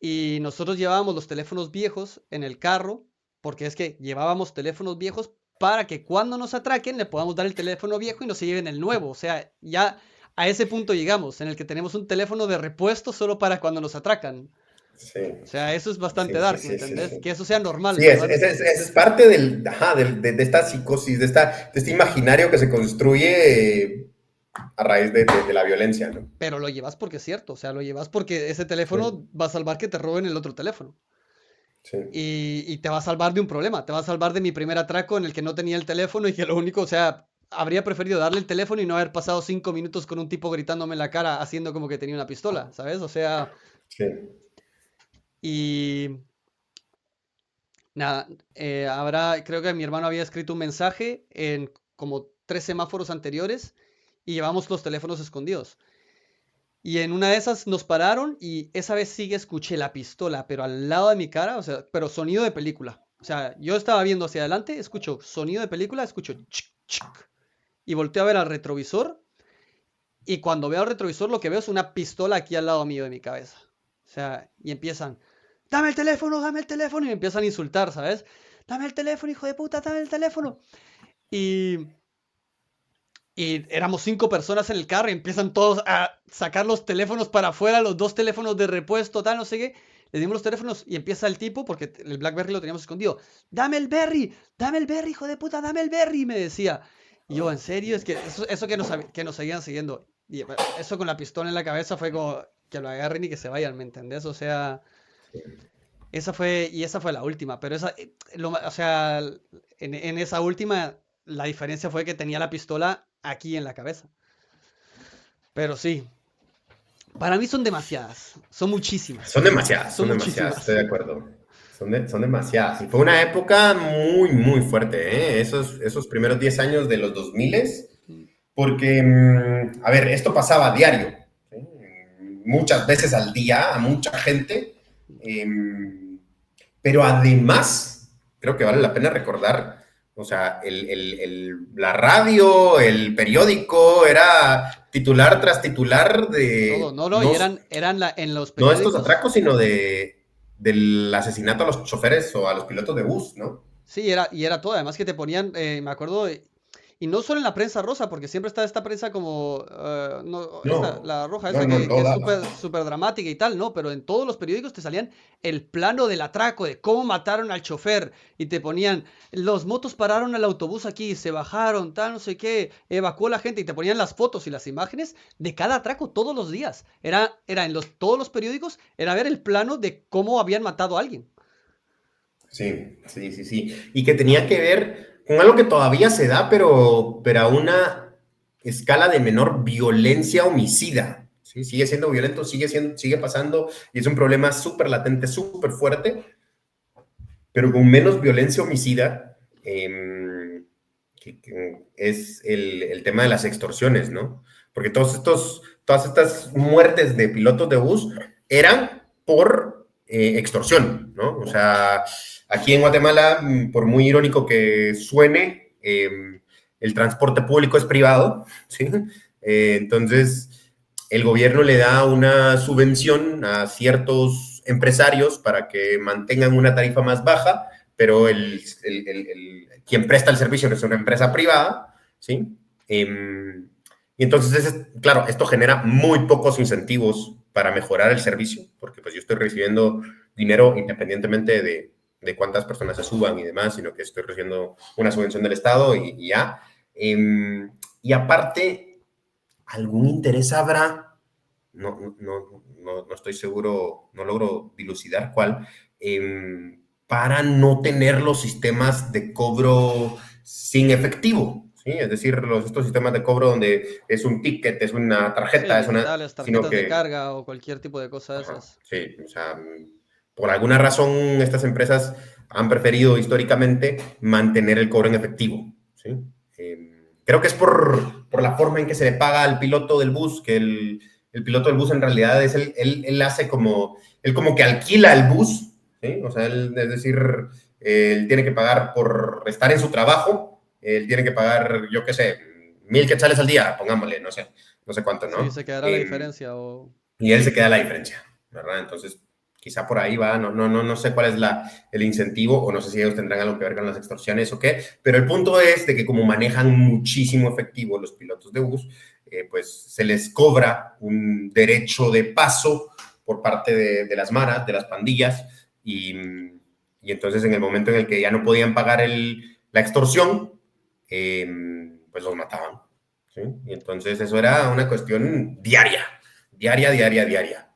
Y nosotros llevábamos los teléfonos viejos en el carro porque es que llevábamos teléfonos viejos para que cuando nos atraquen le podamos dar el teléfono viejo y nos lleven el nuevo. O sea, ya a ese punto llegamos, en el que tenemos un teléfono de repuesto solo para cuando nos atracan.
Sí,
O sea, eso es bastante
sí, sí,
dark, ¿me
sí, sí,
entendés?
sí.
Que eso sea normal,
Sí,
¿verdad?
ese es parte de esta psicosis, de este imaginario que se construye a raíz de la violencia, ¿no?
Pero lo llevas porque es cierto, o sea, lo llevas porque ese
Sí,
teléfono va a salvar que te roben el otro teléfono.
sí,
Y te va a salvar de un problema, te va a salvar de mi primer atraco en el que no tenía el teléfono y que lo único, o sea, habría preferido darle el teléfono y no haber pasado 5 minutos con un tipo gritándome en la cara haciendo como que tenía una pistola, ¿sabes? O sea,
sí.
y nada, creo que mi hermano había escrito un mensaje en como 3 semáforos anteriores y llevamos los teléfonos escondidos. Y en una de esas nos pararon y esa vez sí que escuché la pistola, pero al lado de mi cara, o sea, pero sonido de película. O sea, yo estaba viendo hacia adelante, escucho sonido de película, escucho chic, chic, y volteo a ver al retrovisor y cuando veo al retrovisor lo que veo es una pistola aquí al lado mío de mi cabeza. O sea, y empiezan, dame el teléfono, y me empiezan a insultar, ¿sabes? Dame el teléfono, hijo de puta, dame el teléfono. Y Y éramos 5 personas en el carro y empiezan todos a sacar los teléfonos para afuera, los 2 teléfonos de repuesto, tal, no sé qué. Le dimos los teléfonos y empieza el tipo, porque el BlackBerry lo teníamos escondido. Dame el berry, hijo de puta, dame el berry, me decía. Y yo, en serio, es que eso que nos seguían siguiendo. Y eso con la pistola en la cabeza fue como que lo agarren y que se vayan, ¿me entendés? O sea, esa fue la última, pero o sea, en esa última, la diferencia fue que tenía la pistola aquí en la cabeza. Pero sí, para mí son demasiadas, son
Son demasiadas, estoy
muchísimas.
de acuerdo. Son demasiadas. Y fue una época muy, muy fuerte, ¿eh? Esos primeros 10 años de los 2000, porque, a ver, esto pasaba a diario, ¿sí? Muchas veces al día, a mucha gente, eh, pero además, creo que vale la pena recordar, o sea, la radio, el periódico, era titular tras titular
Todo,
de
no, no, y
no,
en los
no estos
periódicos.
atracos, sino del asesinato a los choferes o a los pilotos de bus, ¿no?
Sí, y era todo. Además que te ponían, me acuerdo, y no solo en la prensa rosa, porque siempre está esta prensa como, no,
No,
la roja,
no,
esa
no, en
que
todos
es
lados.
súper súper dramática y tal, ¿no? Pero en todos los periódicos te salían el plano del atraco, de cómo mataron al chofer, y te ponían, los motos pararon al autobús aquí, se bajaron, tal, no sé qué, evacuó la gente, y te ponían las fotos y las imágenes de cada atraco todos los días. Era en todos los periódicos, era ver el plano de cómo habían matado a alguien.
Sí, sí, sí, sí. Y que tenía que ver con algo que todavía se da, pero a una escala de menor violencia homicida. ¿Sí? Sigue siendo violento, sigue pasando, y es un problema súper latente, súper fuerte, pero con menos violencia homicida, que es el tema de las extorsiones, ¿no? Porque todas estas muertes de pilotos de bus eran por extorsión, ¿no? O sea, aquí en Guatemala, por muy irónico que suene, el transporte público es privado, ¿sí? Entonces, el gobierno le da una subvención a ciertos empresarios para que mantengan una tarifa más baja, pero quien presta el servicio es una empresa privada, ¿sí? Y entonces, claro, esto genera muy pocos incentivos para mejorar el servicio, porque pues yo estoy recibiendo dinero independientemente de cuántas personas se suban y demás, sino que estoy recibiendo una subvención del Estado y ya. Y aparte, algún interés habrá, no estoy seguro, no logro dilucidar cuál, para no tener los sistemas de cobro sin efectivo, ¿sí? Es decir, estos sistemas de cobro donde es un ticket, es una
Sí,
tarjeta,
digitales,
sino
tarjetas de
que,
carga o cualquier tipo de cosa de
ajá,
esas.
sí, o sea, por alguna razón estas empresas han preferido históricamente mantener el cobro en efectivo, ¿sí? Creo que es por la forma en que se le paga al piloto del bus, que el piloto del bus en realidad es él hace él como que alquila el bus, ¿sí? O sea, es decir, él tiene que pagar por estar en su trabajo, él tiene que pagar, yo qué sé, 1,000 quetzales al día, pongámosle, no sé cuánto,
Sí,
¿no?
se quedará la diferencia o...
Y él se queda la diferencia, ¿verdad? Entonces, quizá por ahí va, no sé cuál es el incentivo o no sé si ellos tendrán algo que ver con las extorsiones o qué, pero el punto es de que como manejan muchísimo efectivo los pilotos de bus, pues se les cobra un derecho de paso por parte de las maras, de las pandillas, y entonces en el momento en el que ya no podían pagar la extorsión, pues los mataban. ¿Sí? Y entonces eso era una cuestión diaria, diaria, diaria, diaria.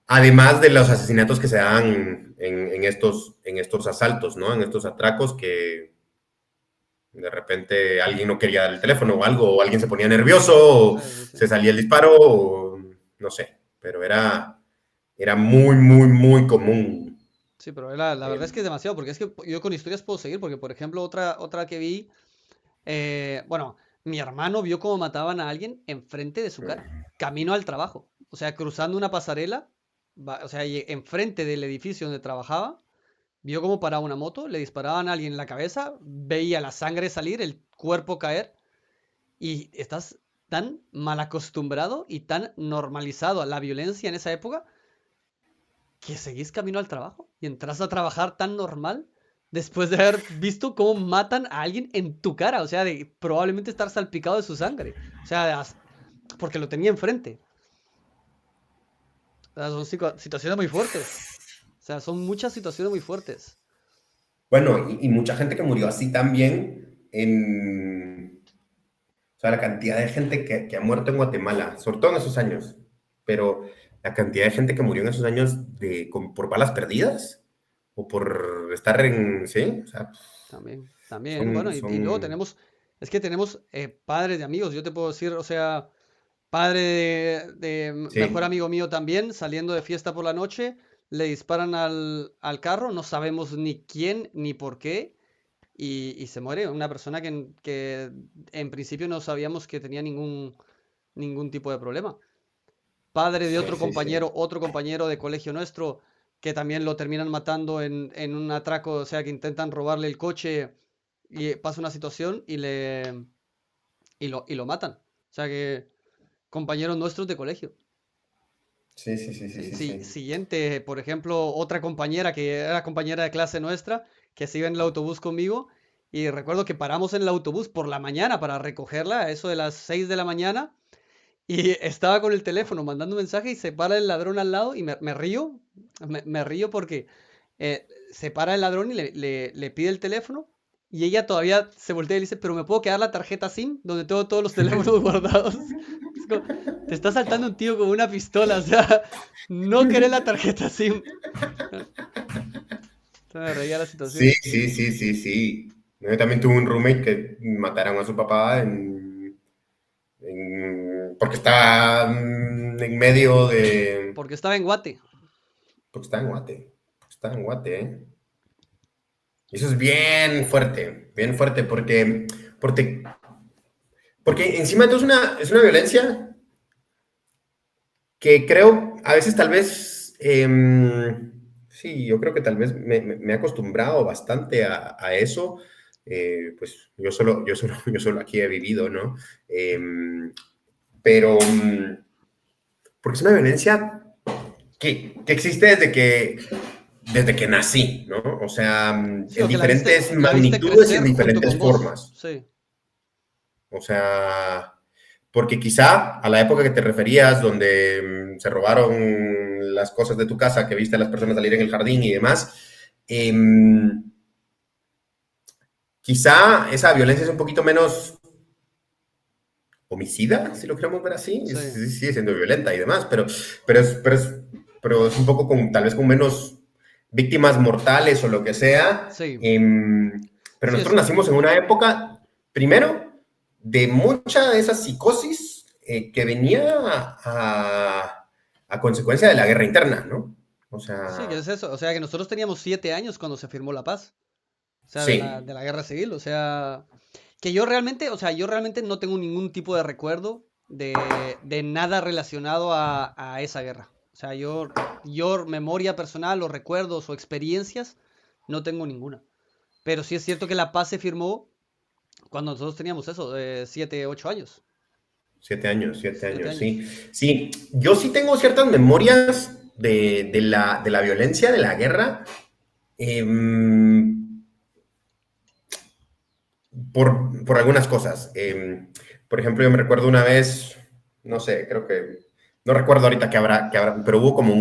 Además de los asesinatos que se dan en estos asaltos, ¿no? En estos atracos que de repente alguien no quería dar el teléfono o algo, o alguien se ponía nervioso,
Sí,
o
sí, sí.
se salía el disparo, o no sé, pero era muy, muy, muy común.
Sí, pero la verdad es que es demasiado, porque es que yo con historias puedo seguir, porque por ejemplo otra que vi, bueno, mi hermano vio cómo mataban a alguien enfrente de su cara, camino al trabajo, o sea, cruzando una pasarela, o sea, enfrente del edificio donde trabajaba, vio cómo paraba una moto, le disparaban a alguien en la cabeza, veía la sangre salir, el cuerpo caer, y estás tan mal acostumbrado y tan normalizado a la violencia en esa época que seguís camino al trabajo y entras a trabajar tan normal después de haber visto cómo matan a alguien en tu cara, o sea, de probablemente estar salpicado de su sangre, o sea, porque lo tenía enfrente. O sea, son situaciones muy fuertes, o sea, son muchas situaciones muy fuertes.
Bueno, y mucha gente que murió así también o sea, la cantidad de gente que ha muerto en Guatemala, sobre todo en esos años, pero la cantidad de gente que murió en esos años por balas perdidas o por estar sí, o sea,
También,
son,
bueno, y luego
son,
tenemos, es que tenemos padres de amigos, yo te puedo decir, o sea, padre de mejor
sí,
amigo mío también, saliendo de fiesta por la noche, le disparan al carro, no sabemos ni quién ni por qué, y se muere una persona que en principio no sabíamos que tenía ningún tipo de problema. Padre de
sí, sí, sí.
otro compañero de colegio nuestro, que también lo terminan matando en un atraco, o sea, que intentan robarle el coche y pasa una situación y lo matan. O sea que compañeros nuestros de colegio.
Sí, sí, sí, sí,
Sí,
sí,
sí,
sí.
siguiente, por ejemplo, otra compañera que era compañera de clase nuestra, que se iba en el autobús conmigo, y recuerdo que paramos en el autobús por la mañana para recogerla, a eso de las 6 de la mañana, y estaba con el teléfono mandando un mensaje y se para el ladrón al lado y me río, me río porque se para el ladrón y le pide el teléfono y ella todavía se voltea y le dice, pero ¿me puedo quedar la tarjeta SIM donde tengo todos los teléfonos guardados? Es como, te está saltando un tío con una pistola, o sea, no querés la tarjeta SIM. Se me reía la
Sí,
situación.
sí, sí, sí, sí. Yo también tuve un roommate que mataron a su papá porque estaba en medio de...
Porque estaba en Guate.
Porque estaba en Guate. Porque estaba en Guate, ¿eh? Y eso es bien fuerte, porque, porque encima de todo es una violencia que creo, a veces tal vez, sí, yo creo que tal vez me he acostumbrado bastante a eso. Pues yo solo aquí he vivido, ¿no? Pero, porque es una violencia que existe desde que nací, ¿no? O sea,
Sí,
en
o que
diferentes
la viste
magnitudes y en
crecer junto
diferentes
con vos.
formas.
Sí,
O sea, porque quizá a la época que te referías, donde se robaron las cosas de tu casa, que viste a las personas salir en el jardín y demás, quizá esa violencia es un poquito menos homicida, si lo queremos ver así.
sí,
Sigue siendo violenta y demás, pero es un poco tal vez con menos víctimas mortales o lo que sea.
sí.
Pero
Sí,
nosotros nacimos en una época, primero, de mucha de esa psicosis que venía a consecuencia de la guerra interna, ¿no? O
sí, que
sea,
es eso. O sea, que nosotros teníamos 7 años cuando se firmó la paz. O sea, de la,
sí,
de la guerra civil. O sea, que yo realmente, o sea, yo realmente no tengo ningún tipo de recuerdo de nada relacionado a esa guerra. O sea, yo memoria personal o recuerdos o experiencias, no tengo ninguna. Pero sí es cierto que la paz se firmó cuando nosotros teníamos eso, 7, 8 años.
7 años, siete
Siete
años,
años.
sí. Sí, yo sí tengo ciertas memorias, de la violencia, de la guerra, eh, por algunas cosas. Por ejemplo, yo me recuerdo una vez, no sé, creo que, no recuerdo ahorita qué habrá, pero hubo como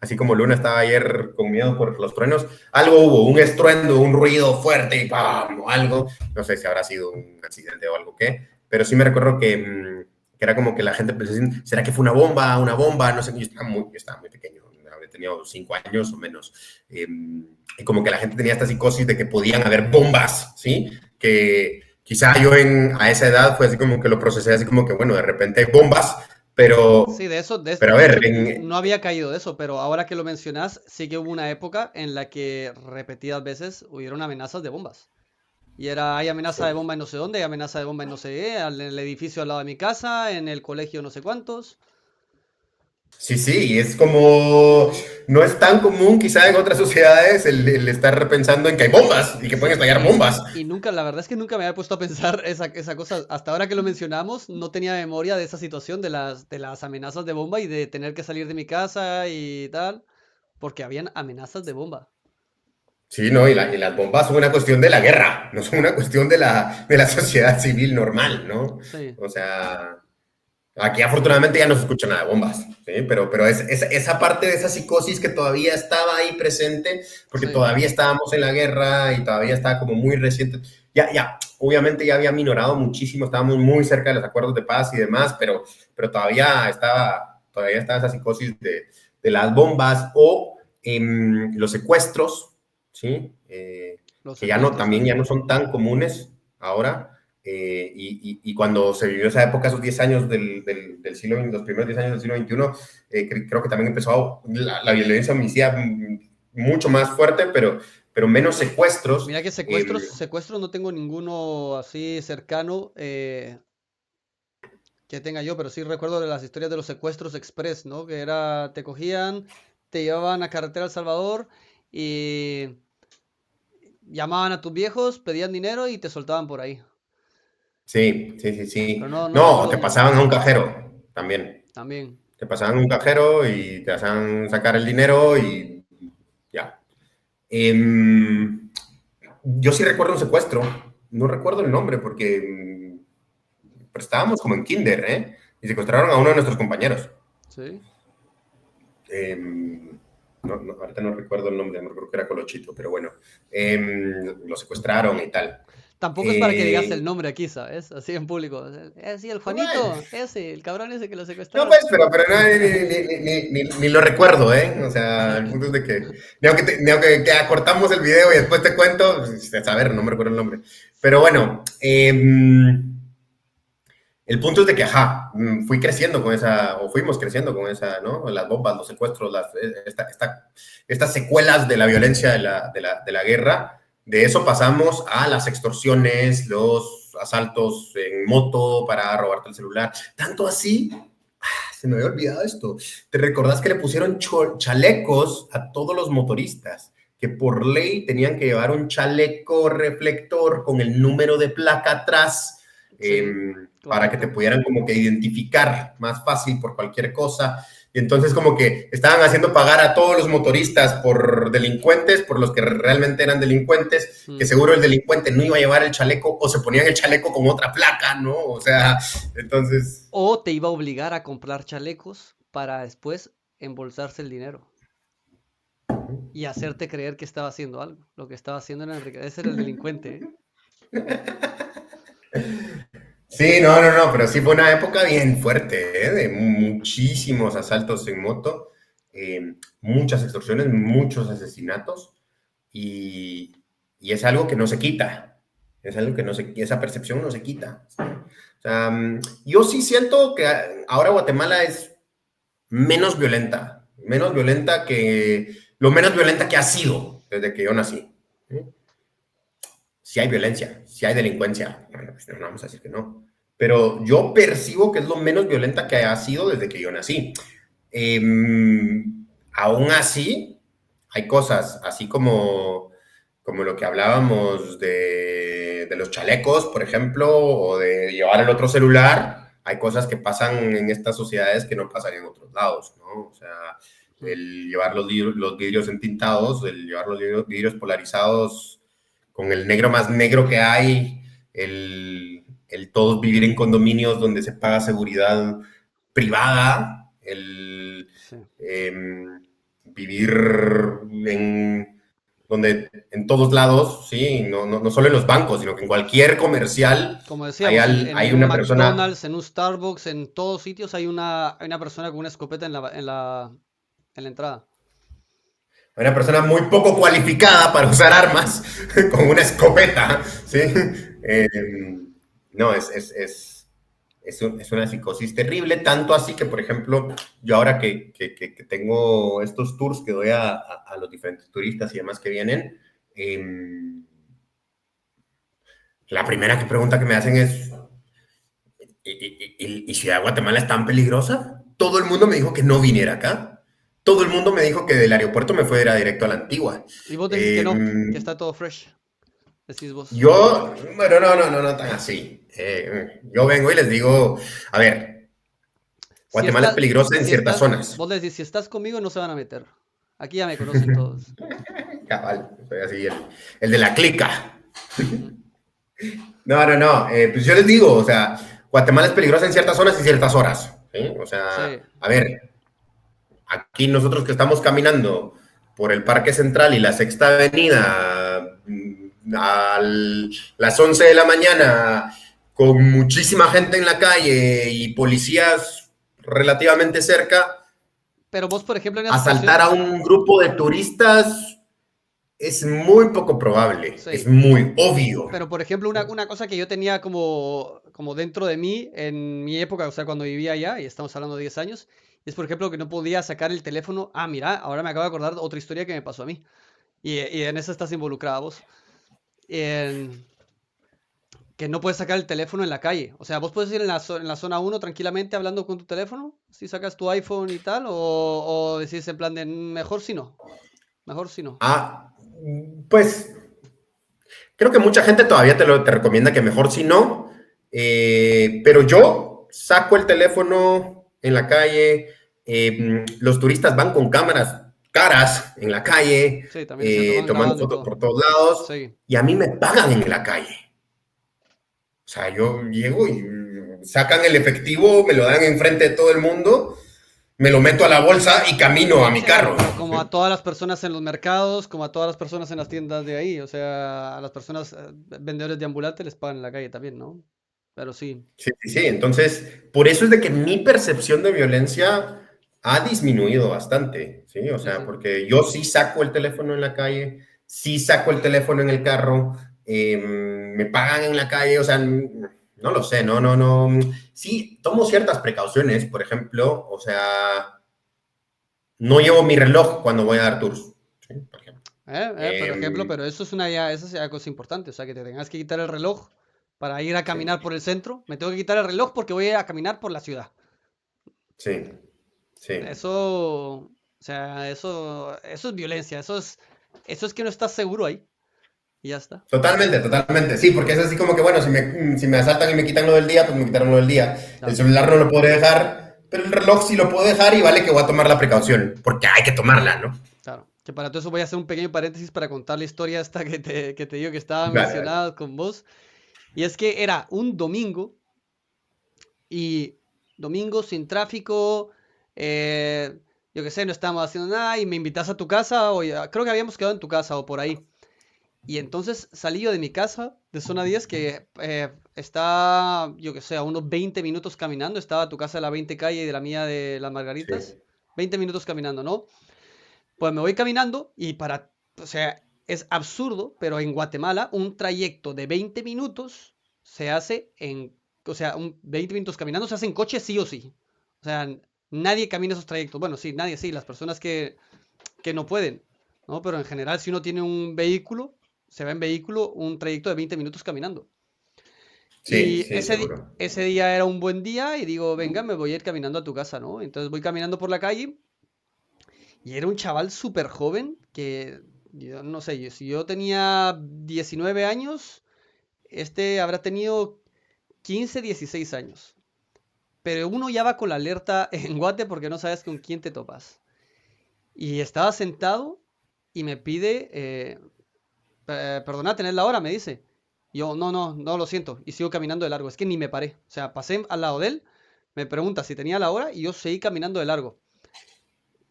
así como Luna estaba ayer con miedo por los truenos, algo hubo, un estruendo, un ruido fuerte y ¡pam! O algo, no sé si habrá sido un accidente o algo qué, pero sí me recuerdo que era como que la gente pensó, ¿será que fue una bomba? Una bomba, no sé, yo estaba muy pequeño, había tenido 5 años o menos, y como que la gente tenía esta psicosis de que podían haber bombas, ¿sí? Que quizá yo a esa edad fue así como que lo procesé así como que, bueno, de repente hay bombas,
Sí,
pero a
de hecho,
ver,
no había caído de eso, pero ahora que lo mencionas, sí que hubo una época en la que repetidas veces hubieron amenazas de bombas. Y era, hay amenaza de
sí,
bomba en no sé dónde, hay amenaza de bomba en no sé qué, en el edificio al lado de mi casa, en el colegio no sé cuántos.
sí, sí, es como,
Sí,
no es tan común quizá en otras sociedades el estar pensando en que hay bombas y que pueden
sí,
estallar bombas.
y nunca, la verdad es que nunca me había puesto a pensar esa cosa. Hasta ahora que lo mencionamos, no tenía memoria de esa situación de las amenazas de bomba y de tener que salir de mi casa y tal, porque habían amenazas de bomba.
Sí, no, y las bombas son una cuestión de la guerra, no son una cuestión de la sociedad civil normal, ¿no?
Sí,
O sea, aquí afortunadamente ya no se escucha nada de bombas, ¿sí? Pero esa parte de esa psicosis que todavía estaba ahí presente, porque
sí,
todavía estábamos en la guerra y todavía estaba como muy reciente. Obviamente ya había minorado muchísimo, estábamos muy cerca de los acuerdos de paz y demás, pero todavía estaba esa psicosis de las bombas o los secuestros, ¿sí?
los
Que ya no,
secuestros
también ya no
también.
son tan comunes ahora. Y cuando se vivió esa época, esos 10 años del siglo, los primeros 10 años del siglo XXI, creo que también empezó la violencia homicida mucho más fuerte, pero menos secuestros.
Mira que secuestros no tengo ninguno así cercano que tenga yo, pero sí recuerdo de las historias de los secuestros express, ¿no? Que era, te cogían, te llevaban a carretera a El Salvador y llamaban a tus viejos, pedían dinero y te soltaban por ahí.
Sí, sí, sí, sí.
Pero no, no
No,
recuerdo
te
muchos
pasaban a un cajero también.
también.
Te pasaban a un cajero y te hacían sacar el dinero y ya. Yo sí recuerdo un secuestro, no recuerdo el nombre porque pero estábamos como en kinder, ¿eh? Y secuestraron a uno de nuestros compañeros.
Sí.
Eh, ahorita no recuerdo el nombre, no creo que era Colochito, pero bueno, lo secuestraron y tal.
Tampoco es para que digas el
Eh,
nombre aquí, ¿sabes? Así en público. Sí, el
bueno,
Juanito, ese, el cabrón ese que lo
no,
secuestraron.
pues, pero no, ni lo recuerdo, ¿eh? O sea, el punto es de que, ni aunque que acortamos el video y después te cuento, pues, a saber, no me recuerdo el nombre. Pero bueno, el punto es de que, ajá, fui creciendo con esa, o fuimos creciendo con esa, ¿no? Las bombas, los secuestros, estas secuelas de la violencia de la guerra. De eso pasamos a las extorsiones, los asaltos en moto para robarte el celular. Tanto así, se me había olvidado esto. ¿Te recordás que le pusieron chalecos a todos los motoristas? Que por ley tenían que llevar un chaleco reflector con el número de placa atrás,
Sí,
para que te
correcto.
pudieran como que identificar más fácil por cualquier cosa. Y entonces como que estaban haciendo pagar a todos los motoristas por delincuentes, por los que realmente eran delincuentes, que
Mm.
seguro el delincuente no iba a llevar el chaleco o se ponían el chaleco con otra placa, ¿no? O sea, entonces...
O te iba a obligar a comprar chalecos para después embolsarse el dinero y hacerte creer que estaba haciendo algo. Lo que estaba haciendo era enriquecer el delincuente, ¿eh?
Sí, no, pero sí fue una época bien fuerte, ¿eh? De muchísimos asaltos en moto, muchas extorsiones, muchos asesinatos y, y es algo que no se quita, es algo que no se, esa percepción no se quita. ¿Sí? O sea, yo sí siento que ahora Guatemala es menos violenta que, lo menos violenta que ha sido desde que yo nací. ¿Sí? Si hay violencia, si hay delincuencia, bueno, pues no vamos a decir que no. Pero yo percibo que es lo menos violenta que ha sido desde que yo nací. Eh, Aún así, hay cosas, así como lo que hablábamos de los chalecos, por ejemplo, o de llevar el otro celular, hay cosas que pasan en estas sociedades que no pasan en otros lados, ¿no? O sea,
Mm.
el llevar los vidrios entintados, el llevar los vidrios polarizados con el negro más negro que hay, el todos vivir en condominios donde se paga seguridad privada,
Sí.
vivir en donde en todos lados, sí, no solo en los bancos, sino que en cualquier comercial
Como
hay,
decíamos, en
hay
un
una persona,
McDonald's, en un Starbucks, en todos sitios hay una persona con una escopeta en la entrada.
una persona muy poco cualificada para usar armas con una escopeta, ¿sí? Eh, no, es una psicosis terrible, tanto así que, por ejemplo, yo ahora que tengo estos tours que doy a los diferentes turistas y demás que vienen, eh, la primera pregunta que me hacen es, ¿y Ciudad de Guatemala es tan peligrosa? Todo el mundo me dijo que no viniera acá. Todo el mundo me dijo que del aeropuerto me fuera directo a la Antigua.
Y vos decís que
Eh,
no, que está todo fresh, decís vos.
yo, bueno, no tan así. Yo vengo y les digo, a ver,
Si
Guatemala es
estás,
peligrosa en
si
ciertas
estás,
zonas.
vos le decís, si estás conmigo no se van a meter. Aquí ya me conocen todos.
Cabal, soy así, el de la clica.
Ujú.
No. Pues yo les digo, o sea, Guatemala es peligrosa en ciertas zonas y ciertas horas. ¿Sí? O sea,
Sí,
a ver, aquí nosotros que estamos caminando por el Parque Central y la Sexta Avenida a las 11 de la mañana con muchísima gente en la calle y policías relativamente cerca,
pero vos, por ejemplo, en esa situación,
asaltar a un grupo de turistas es muy poco probable, es
sí.
muy obvio.
Pero, por ejemplo, una cosa que yo tenía como dentro de mí en mi época, o sea, cuando vivía allá, y estamos hablando de 10 años, es, por ejemplo, que no podía sacar el teléfono. Ah, mira, ahora me acabo de acordar de otra historia que me pasó a mí. Y en esa estás involucrada vos. En que no puedes sacar el teléfono en la calle. O sea, vos puedes ir en la zona uno tranquilamente hablando con tu teléfono, si sacas tu iPhone y tal, o decís en plan de mejor si no, mejor si no.
Ah, pues creo que mucha gente todavía te recomienda que mejor si no, pero yo saco el teléfono en la calle, los turistas van con cámaras caras en la calle,
Sí, también es cierto, van
tomando
grabando y
fotos
todo.
por todos lados,
Sí.
y a mí me pagan en la calle. O sea, yo llego y sacan el efectivo, me lo dan enfrente de todo el mundo, me lo meto a la bolsa y camino a mi
Sí,
carro.
como a todas las personas en los mercados, como a todas las personas en las tiendas de ahí. O sea, a las personas vendedores de ambulantes les pagan en la calle también, ¿no? Pero sí,
Sí. Entonces, por eso es de que mi percepción de violencia ha disminuido bastante, ¿sí? O
sí,
sea,
sí.
porque yo sí saco el teléfono en la calle, sí saco el teléfono en el carro, me pagan en la calle, o sea, no lo sé, no. Sí, tomo ciertas precauciones, por ejemplo, o sea, no llevo mi reloj cuando voy a dar tours, ¿sí? Por ejemplo.
Por ejemplo,
Em,
pero eso es eso es una cosa importante, o sea, que te tengas que quitar el reloj para ir a
sí,
caminar por el centro. Me tengo que quitar el reloj porque voy a ir a caminar por la ciudad.
sí, sí.
Eso, o sea, eso es violencia, eso es que no estás seguro ahí y ya está.
Totalmente, sí, porque es así como que, bueno, si me asaltan y me quitan lo del día, pues me quitaron lo del día. El
Claro,
celular no lo podré dejar, pero el reloj sí lo puedo dejar y vale que voy a tomar la precaución, porque hay que tomarla, ¿no?
claro. Que para todo eso voy a hacer un pequeño paréntesis para contar la historia esta que te digo que estaba
Vale.
mencionada con vos. Y es que era un domingo y domingo sin tráfico, eh, yo qué sé, no estábamos haciendo nada y me invitas a tu casa o creo que habíamos quedado en tu casa o por ahí. Y entonces salí yo de mi casa, de zona 10 que está, yo qué sé, a unos 20 minutos caminando. Estaba tu casa de la 20 calle y de la mía de las
Sí,
Margaritas. 20 minutos caminando, ¿no? Pues me voy caminando y o sea, es absurdo, pero en Guatemala un trayecto de 20 minutos se hace o sea, 20 minutos caminando se hace en coche sí o sí. O sea, nadie camina esos trayectos. Bueno, sí, nadie, sí, las personas que no pueden, ¿no? Pero en general, si uno tiene un vehículo, se va en vehículo un trayecto de 20 minutos caminando. Y
sí, seguro.
ese día era un buen día y digo, venga, me voy a ir caminando a tu casa, ¿no? Entonces voy caminando por la calle y era un chaval súper joven que, yo no sé, si yo tenía 19 años, este habrá tenido 15, 16 años. Pero uno ya va con la alerta en Guate porque no sabes con quién te topas. Y estaba sentado y me pide, perdona, ¿tenés la hora? Me dice. Yo, no, no, no lo siento. Y sigo caminando de largo. Es que ni me paré. O sea, pasé al lado de él, me pregunta si tenía la hora y yo seguí caminando de largo.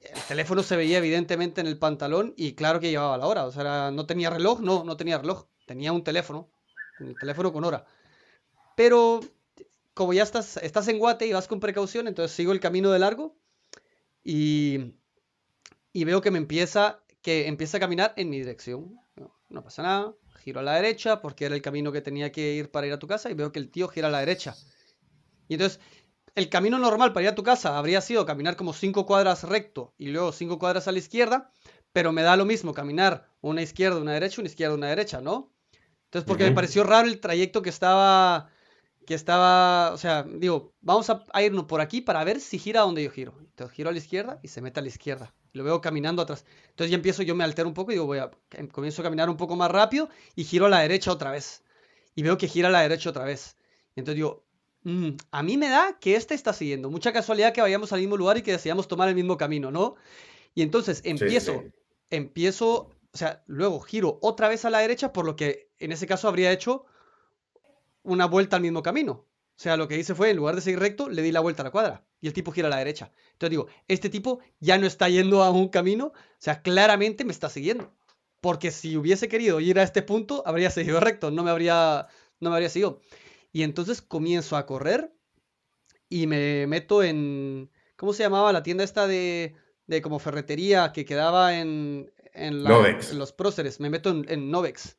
El teléfono se veía evidentemente en el pantalón y claro que llevaba la hora. O sea, no tenía reloj, no, no tenía reloj. Tenía un teléfono con hora. Pero como ya estás en Guate y vas con precaución, entonces sigo el camino de largo y, y veo que empieza a caminar en mi dirección. No, no pasa nada, giro a la derecha porque era el camino que tenía que ir para ir a tu casa y veo que el tío gira a la derecha. Y entonces el camino normal para ir a tu casa habría sido caminar como 5 cuadras recto y luego 5 cuadras a la izquierda, pero me da lo mismo caminar una izquierda, una derecha, una izquierda, una derecha, ¿no? Entonces porque me
Ujú.
pareció raro el trayecto o sea, digo, vamos a irnos por aquí para ver si gira donde yo giro. Entonces giro a la izquierda y se mete a la izquierda. Lo veo caminando atrás. Entonces ya empiezo, yo me altero un poco y digo, comienzo a caminar un poco más rápido y giro a la derecha otra vez. Y veo que gira a la derecha otra vez. Y entonces digo, a mí me da que este está siguiendo. Mucha casualidad que vayamos al mismo lugar y que decidamos tomar el mismo camino, ¿no? Y entonces
Sí, sí, sí.
o sea, luego giro otra vez a la derecha, por lo que en ese caso habría hecho una vuelta al mismo camino. O sea, lo que hice fue, en lugar de seguir recto, le di la vuelta a la cuadra. Y el tipo gira a la derecha. Entonces digo, este tipo ya no está yendo a un camino, o sea, claramente me está siguiendo. Porque si hubiese querido ir a este punto, habría seguido recto, no me habría seguido. Y entonces comienzo a correr y me meto en, ¿cómo se llamaba la tienda esta de como ferretería que quedaba en
Novex.
los próceres? Me meto en Novex.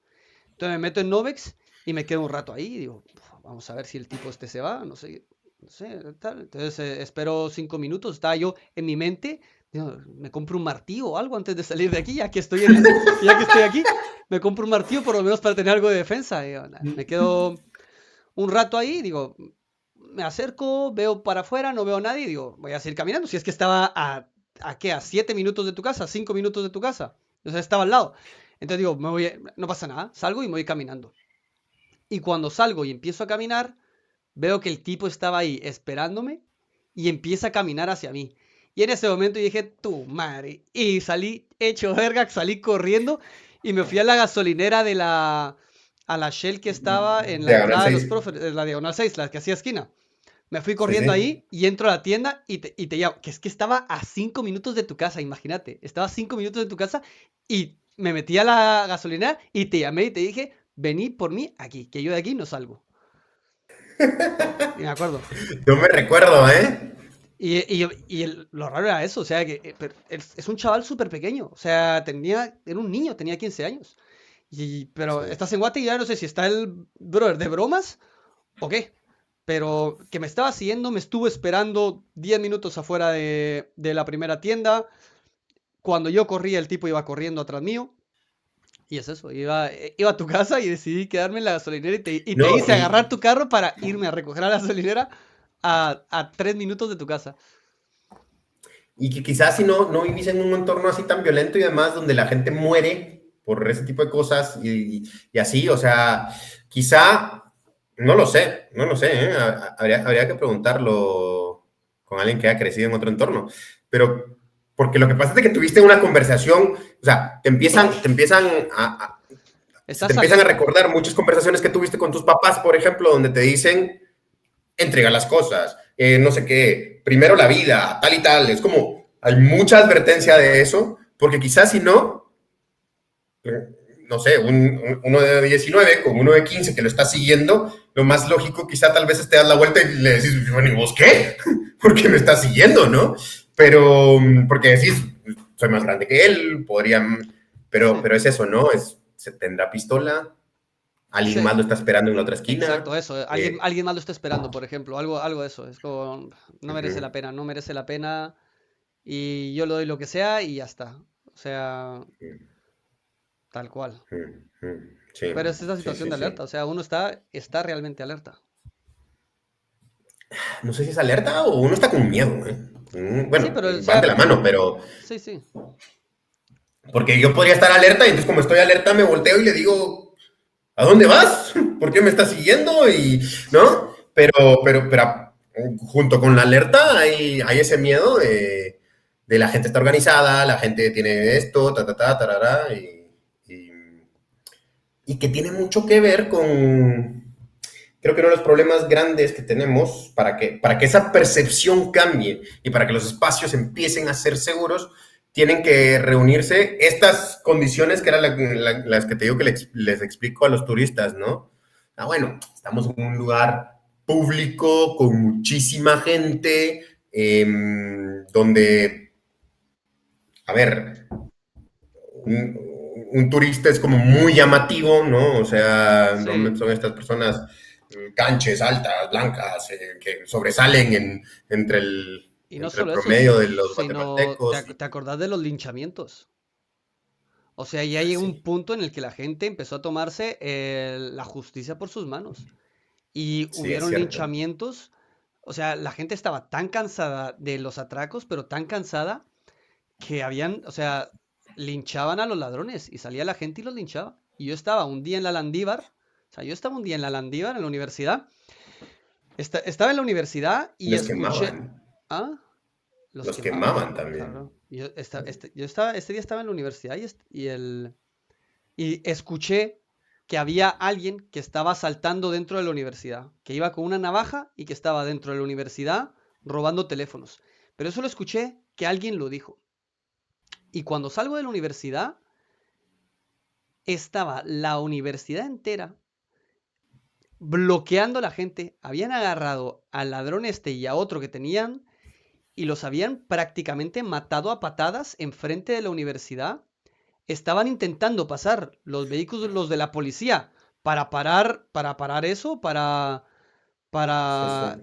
Entonces me meto en Novex y me quedo un rato ahí. Y digo, vamos a ver si el tipo este se va, no sé, no sé, tal. Entonces espero 5 minutos. Estaba yo en mi mente, digo, me compro un martillo o algo antes de salir de aquí, ya que estoy aquí, me compro un martillo por lo menos para tener algo de defensa. Y, me quedo un rato ahí, digo, me acerco, veo para afuera, no veo a nadie, digo, voy a seguir caminando. Si es que estaba ¿a qué? ¿A 7 minutos de tu casa? ¿5 minutos de tu casa? O sea, estaba al lado. Entonces digo, no pasa nada, salgo y me voy caminando. Y cuando salgo y empiezo a caminar, veo que el tipo estaba ahí esperándome y empieza a caminar hacia mí. Y en ese momento dije, tu madre. Y salí hecho verga, salí corriendo y me fui a la gasolinera a la Shell que estaba en la
Diagonal
entrada de los
6.
profes, la diagonal 6, la que hacía esquina. Me fui
Sí,
corriendo
sí.
ahí y entro a la tienda y te llamo. Que es que estaba a 5 minutos de tu casa, imagínate. Estaba a 5 minutos de tu casa y me metí a la gasolinera y te llamé y te dije, vení por mí aquí, que yo de aquí no salgo. Y me acuerdo.
Yo me recuerdo, ¿eh?
Lo raro era eso, o sea, que es un chaval súper pequeño, o sea, era un niño, tenía 15 años. Pero
Sí.
estás en Guate y ya no sé si está el brother de bromas o qué. Pero que me estaba siguiendo, me estuvo esperando 10 minutos afuera de la primera tienda. Cuando yo corría, el tipo iba corriendo atrás mío. Y es eso, iba a tu casa y decidí quedarme en la gasolinera y te
No,
hice agarrar tu carro para irme a recoger a la gasolinera a 3 minutos de tu casa.
y que quizás si no vivís en un entorno así tan violento y demás, donde la gente muere por ese tipo de cosas y así, o sea, quizá, no lo sé, ¿eh? Habría que preguntarlo con alguien que haya crecido en otro entorno, pero porque lo que pasa es que tuviste una conversación, o sea, se te
Estás
empiezan a
alerta.
recordar muchas conversaciones que tuviste con tus papás, por ejemplo, donde te dicen, entrega las cosas, no sé qué, primero la vida, tal y tal. Es como, hay mucha advertencia de eso, porque quizás si no, no sé, uno de 19 con uno de 15 que lo está siguiendo, lo más lógico quizá tal vez te das la vuelta y le decís, bueno, ¿y vos qué? ¿Por qué me estás siguiendo, no? Pero, porque decís, soy más grande que él, podrían,
Sí,
pero es eso, ¿no? Se tendrá pistola, alguien
sí,
más lo está esperando en la otra esquina.
exacto, eso. Alguien más lo está esperando, por ejemplo. Algo de eso. Es como, no merece la
Uh-huh,
pena, no merece la pena. Y yo le doy lo que sea y ya está. O sea, tal cual.
sí,
Pero es esa
sí,
situación
sí,
de
sí.
alerta. O sea, uno está realmente alerta.
No sé si es alerta o uno está con miedo, ¿eh?
Sí,
Bueno,
pero, o
van de
sea,
la mano, pero
sí, sí.
porque yo podría estar alerta y entonces como estoy alerta me volteo y le digo, ¿a dónde vas? ¿Por qué me estás siguiendo? Y,
Sí,
¿no? Pero junto con la alerta hay ese miedo de la gente está organizada, la gente tiene esto, tarará, y, y que tiene mucho que ver con, creo que uno de los problemas grandes que tenemos para que esa percepción cambie y para que los espacios empiecen a ser seguros, tienen que reunirse estas condiciones que eran las que te digo que les explico a los turistas, ¿no? Ah, bueno, estamos en un lugar público con muchísima gente, donde, a ver, un turista es como muy llamativo, ¿no? O sea,
Sí.
son estas personas canches, altas, blancas, que sobresalen
Y no
entre el
solo eso,
promedio de los
sino,
guatemaltecos.
te acordás de los linchamientos? O sea, ya llegó un
Sí,
punto en el que la gente empezó a tomarse la justicia por sus manos. Y
sí, es
hubieron
cierto.
linchamientos. O sea, la gente estaba tan cansada de los atracos, pero tan cansada que habían, o sea, linchaban a los ladrones y salía la gente y los linchaba. Y yo estaba un día en la Landívar, o sea, yo estaba un día en la Landívar, en la universidad. Estaba en la universidad y
Les
escuché,
quemaban,
ah, los
los
quemaban,
quemaban
claro.
también.
Yo estaba, este día estaba en la universidad y escuché que había alguien que estaba saltando dentro de la universidad, que iba con una navaja y que estaba dentro de la universidad robando teléfonos. Pero eso lo escuché que alguien lo dijo. Y cuando salgo de la universidad, estaba la universidad entera bloqueando a la gente. Habían agarrado al ladrón este y a otro que tenían y los habían prácticamente matado a patadas enfrente de la universidad. Estaban intentando pasar los vehículos, los de la policía, para parar eso,
Sí,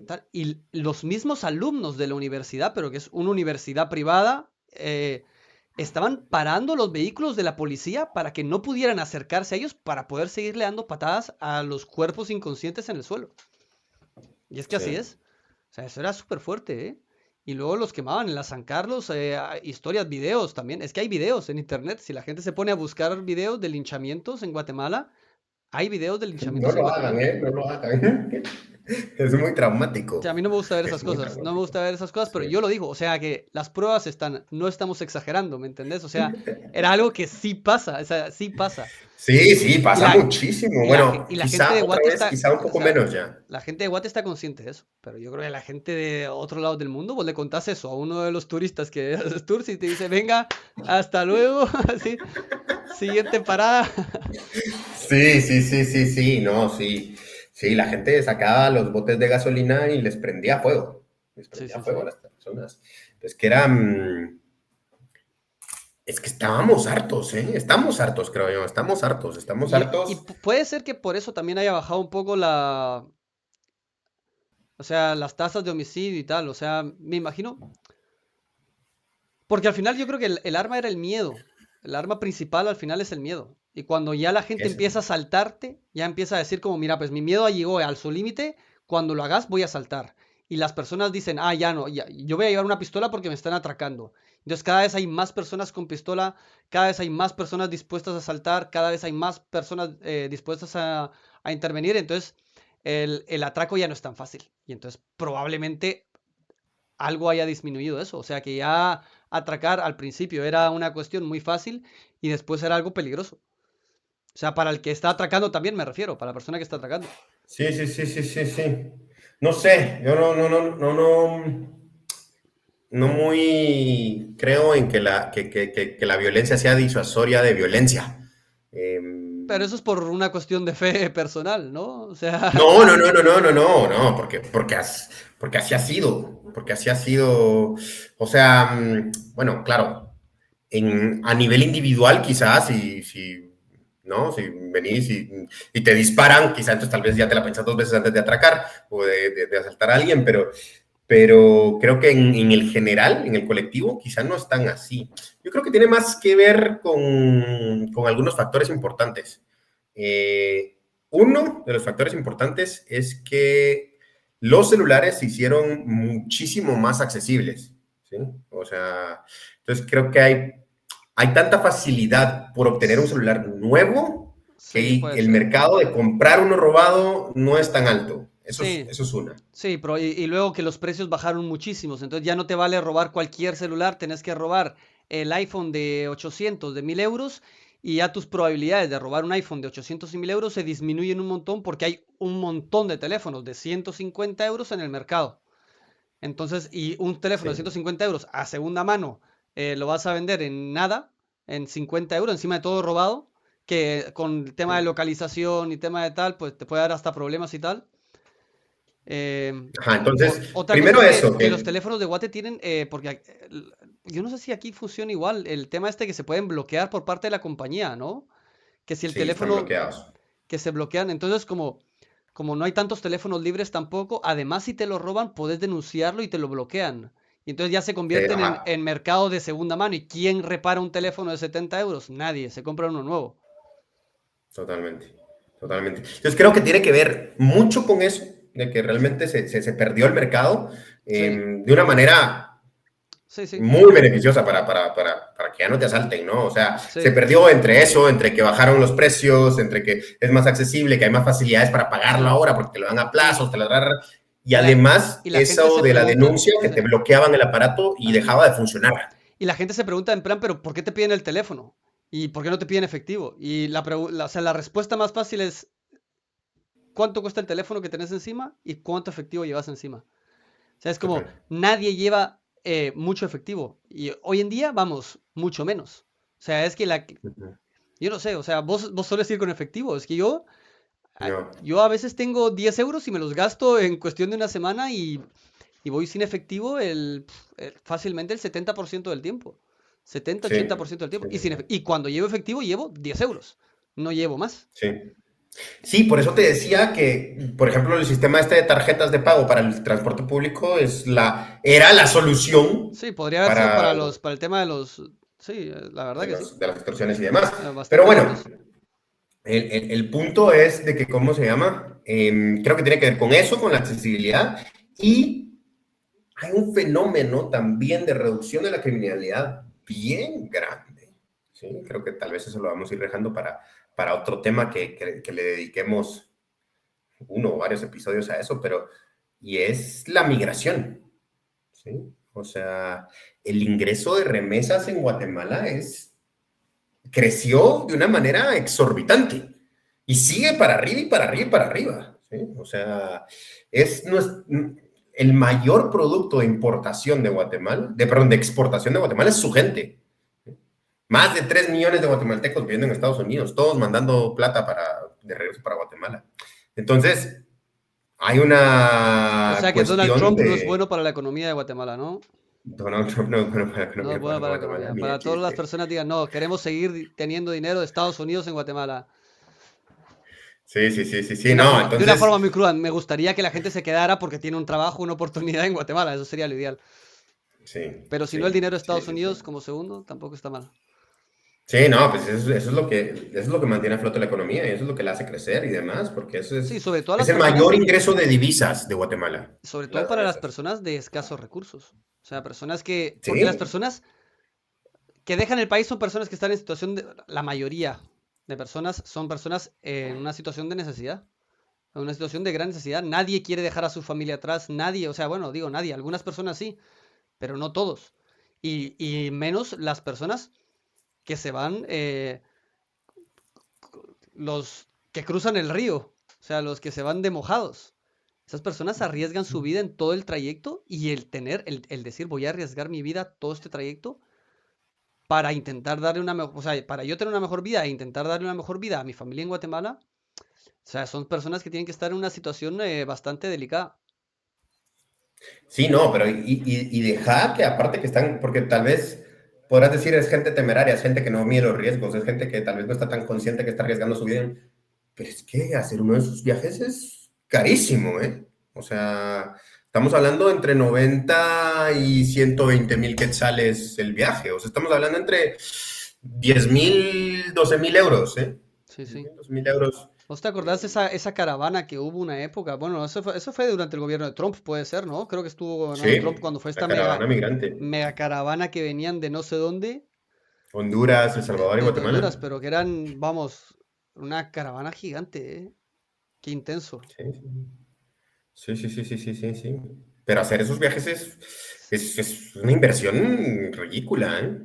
sí.
y los mismos alumnos de la universidad, pero que es una universidad privada, estaban parando los vehículos de la policía para que no pudieran acercarse a ellos para poder seguirle dando patadas a los cuerpos inconscientes en el suelo. Y es que así
Sí.
es. O sea, eso era súper fuerte, ¿eh? Y luego los quemaban en la San Carlos, historias, videos también. Es que hay videos en internet. Si la gente se pone a buscar videos de linchamientos en Guatemala, hay videos de
No
linchamientos en
lo hagan,
Guatemala.
¿eh? No lo hagan. Es muy
O sea, a
traumático.
mí no me gusta ver
Es
esas
muy
cosas, no me
traumático.
gusta ver esas cosas,
Sí.
pero yo lo digo, o sea que las pruebas están, no estamos exagerando, ¿me entendés? O sea, era algo que sí pasa, o sea, sí pasa.
Sí, sí,
Y
pasa muchísimo. Bueno,
y la gente
quizá
de
otra
Guate
vez,
está,
quizá un
o
poco
sea,
menos ya.
la gente de Guate está consciente de eso, pero yo creo que la gente de otro lado del mundo, vos le contás eso a uno de los turistas que haces tours y te dice, venga, hasta luego, así, siguiente parada.
Sí, sí, sí, sí, sí, no, sí. Sí, la gente sacaba los botes de gasolina y les prendía fuego. Les
Sí,
prendía
sí,
fuego a
sí.
las personas. Es que era, es que estábamos hartos, ¿eh? Estamos hartos, creo yo. Estamos hartos.
Puede ser que por eso también haya bajado un poco o sea, las tasas de homicidio y tal, o sea, me imagino, porque al final yo creo que el arma era el miedo. El arma principal al final es el miedo. Y cuando ya la gente
Eso.
empieza a saltarte, ya empieza a decir como, mira, pues mi miedo llegó al su límite, cuando lo hagas voy a saltar. Y las personas dicen, ah, ya no, ya, yo voy a llevar una pistola porque me están atracando. Entonces cada vez hay más personas con pistola, cada vez hay más personas dispuestas a saltar, cada vez hay más personas dispuestas a intervenir. Entonces el atraco ya no es tan fácil. Y entonces probablemente algo haya disminuido eso. O sea que ya atracar al principio era una cuestión muy fácil y después era algo peligroso. O sea, para el que está atracando también me refiero, para la persona que está atracando.
Sí, sí, sí, sí, sí, sí. No sé, yo no muy creo en que que la violencia sea disuasoria de violencia.
Pero eso es por una cuestión de fe personal, ¿no? O sea,
No, no, no, no, no, no, no, no, porque así ha sido, porque así ha sido, o sea, bueno, claro, a nivel individual quizás, si, ¿no? Si venís y te disparan, quizás entonces tal vez ya te la pensás dos veces antes de atracar o de asaltar a alguien, pero creo que en el general, en el colectivo, quizás no es tan así. Yo creo que tiene más que ver con algunos factores importantes. Uno de los factores importantes es que los celulares se hicieron muchísimo más accesibles, ¿sí? O sea, entonces creo que hay tanta facilidad por obtener un celular nuevo
sí,
que
puede
el
ser.
mercado de comprar uno robado no es tan alto.
Sí,
eso es una.
sí, pero y luego que los precios bajaron muchísimos, entonces ya no te vale robar cualquier celular, tenés que robar el iPhone de 800, de 1000 euros, y ya tus probabilidades de robar un iPhone de 800 y 1000 euros se disminuyen un montón porque hay un montón de teléfonos de 150 euros en el mercado. Entonces, y un teléfono de
Sí.
150 euros a segunda mano lo vas a vender en nada, en 50 euros, encima de todo robado, que con el tema de localización y tema de tal, pues te puede dar hasta problemas y tal.
Ajá, entonces,
Otra cosa
primero
es
eso,
que los
que
teléfonos de Guate tienen, porque yo no sé si aquí funciona igual, el tema este que se pueden bloquear por parte de la compañía, ¿no? Que si el
sí, están
teléfono
bloqueados.
que se bloquean, entonces como no hay tantos teléfonos libres tampoco, además si te lo roban, puedes denunciarlo y te lo bloquean. Y entonces ya se convierten
Ajá,
en mercado de segunda mano. ¿Y quién repara un teléfono de 70 euros? Nadie, se compra uno nuevo.
totalmente, totalmente. Entonces creo que tiene que ver mucho con eso, de que realmente se perdió el mercado
Sí,
de una manera
sí, sí,
muy beneficiosa para que ya no te asalten, ¿no? O sea, se
sí.
perdió entre eso, entre que bajaron los precios, entre que es más accesible, que hay más facilidades para pagarlo
Sí.
ahora porque te lo dan a plazos,
Y,
te lo dan... Y
y, la,
además
y la gente
eso
se
de la
pregunta,
denuncia que
sí,
te bloqueaban el aparato y
ajá.
dejaba de funcionar.
Y la gente se pregunta en plan, pero ¿por qué te piden el teléfono? ¿Y por qué no te piden efectivo? Y o sea, la respuesta más fácil es ¿cuánto cuesta el teléfono que tenés encima y cuánto efectivo llevas encima? O sea, es como
Total.
nadie lleva mucho efectivo. Y hoy en día vamos mucho menos. O sea, es que
Ujú.
yo no sé, o sea, vos sueles ir con efectivo. Es que
No,
yo a veces tengo 10 euros y me los gasto en cuestión de una semana y voy sin efectivo fácilmente el 70% del tiempo. 70-80% del
sí,
tiempo.
sí, sí.
Y cuando llevo efectivo llevo 10 euros. No llevo más.
Sí. Sí, por eso te decía que, por ejemplo, el sistema este de tarjetas de pago para el transporte público era la solución
Sí, podría haber sido
para
para el tema de los... Sí, la verdad que sí.
de las extorsiones y demás. Pero
Bastante
bueno,
baratos.
el punto es de que, ¿cómo se llama? Creo que tiene que ver con eso, con la accesibilidad y hay un fenómeno también de reducción de la criminalidad bien grande. ¿Sí? Creo que tal vez eso lo vamos a ir dejando para otro tema que le dediquemos uno o varios episodios a eso, pero y es la migración, ¿sí? O sea, el ingreso de remesas en Guatemala creció de una manera exorbitante y sigue para arriba y para arriba y para arriba, ¿sí? O sea, el mayor producto de importación de Guatemala, perdón, de exportación de Guatemala es su gente. Más de 3 millones de guatemaltecos viviendo en Estados Unidos, todos mandando plata de regreso para Guatemala. Entonces, hay
O
una
sea que Donald
cuestión
Trump no es
de
bueno para la economía de Guatemala, ¿no?
Donald Trump no es bueno para la
No es
economía
bueno
de
para la
Guatemala,
economía.
ni de
Para todas las
chiste.
personas digan, no, queremos seguir teniendo dinero de Estados Unidos en Guatemala.
Sí, sí, sí, sí, sí, no,
De una
entonces,
forma muy cruda. Me gustaría que la gente se quedara porque tiene un trabajo, una oportunidad en Guatemala. Eso sería lo ideal.
sí,
Pero si no, el
sí,
dinero de
sí,
Estados
sí, sí.
Unidos como segundo tampoco está mal.
Sí, no, pues eso es lo que mantiene a flote la economía y eso es lo que la hace crecer y demás, porque
Sí, sobre todo a
es
las
el mayor
personas,
ingreso de divisas de Guatemala,
sobre todo
las
para las
remesas.
personas de escasos recursos. O sea, porque las
Sí,
personas que dejan el país son personas que están en situación la mayoría de personas son personas en una situación de necesidad. En una situación de gran necesidad. Nadie quiere dejar a su familia atrás. Nadie, o sea, bueno, digo nadie. Algunas personas sí, pero no todos. Y menos las personas que se van, los que cruzan el río. O sea, los que se van de mojados. Esas personas arriesgan su vida en todo el trayecto y el decir voy a arriesgar mi vida todo este trayecto para intentar darle una mejor, o sea, para yo tener una mejor vida e intentar darle una mejor vida a mi familia en Guatemala, o sea, son personas que tienen que estar en una situación bastante delicada.
sí, no, pero y deja que aparte que están, porque tal vez podrás decir es gente temeraria, es gente que no mide los riesgos, es gente que tal vez no está tan consciente que está arriesgando su vida, pero es que hacer uno de sus viajes es carísimo, ¿eh? O sea, estamos hablando entre 90 y 120 mil quetzales el viaje, o sea, estamos hablando entre 10.000, 12.000 euros, ¿eh?
Sí,
diez
sí.
mil 12.000 euros.
¿Vos te acordás de esa caravana que hubo una época? Bueno, eso fue durante el gobierno de Trump, puede ser, ¿no? Creo que estuvo gobernando Trump
Sí,
cuando fue
la
esta
caravana migrante.
mega caravana que venían de no sé dónde,
Honduras, El Salvador y
desde Honduras,
Guatemala.
pero que eran, vamos, una caravana gigante, ¿eh? Qué intenso.
Sí, sí. Sí, sí, sí, sí, sí, sí, sí. Pero hacer esos viajes es una inversión ridícula, ¿eh?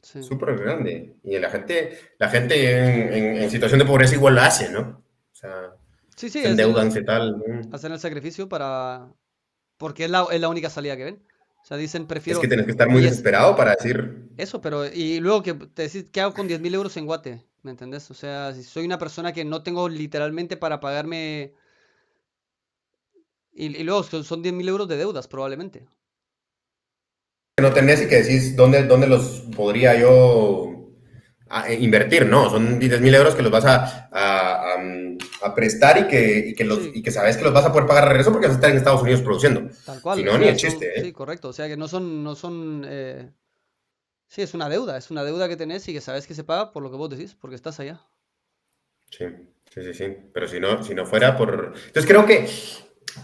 Sí.
Súper grande. Y la gente en situación de pobreza igual lo hace, ¿no? O sea,
Sí, sí,
se endeudan, se tal, ¿no?
hacen el sacrificio para... Porque es la única salida que ven. O sea, dicen,
Es que
prefiero...
tienes que estar muy
Y es
desesperado para decir,
eso, pero... Y luego que te decís, ¿qué hago con 10.000 euros en Guate? ¿Me entendés? O sea, si soy una persona que no tengo literalmente para pagarme... Y luego son 10.000 euros de deudas, probablemente.
que no tenés y que decís dónde los podría yo invertir, ¿no? Son 10.000 euros que los vas a prestar
Sí,
y que sabes que los vas a poder pagar de regreso porque vas a estar en Estados Unidos produciendo.
tal
Si
cual. O
no, ni
sea,
el chiste,
sí,
¿eh?
correcto. O sea, que no son. Sí, es una deuda. Es una deuda que tenés y que sabes que se paga por lo que vos decís, porque estás allá.
Sí, sí, sí, sí. Pero si no fuera por... Entonces creo que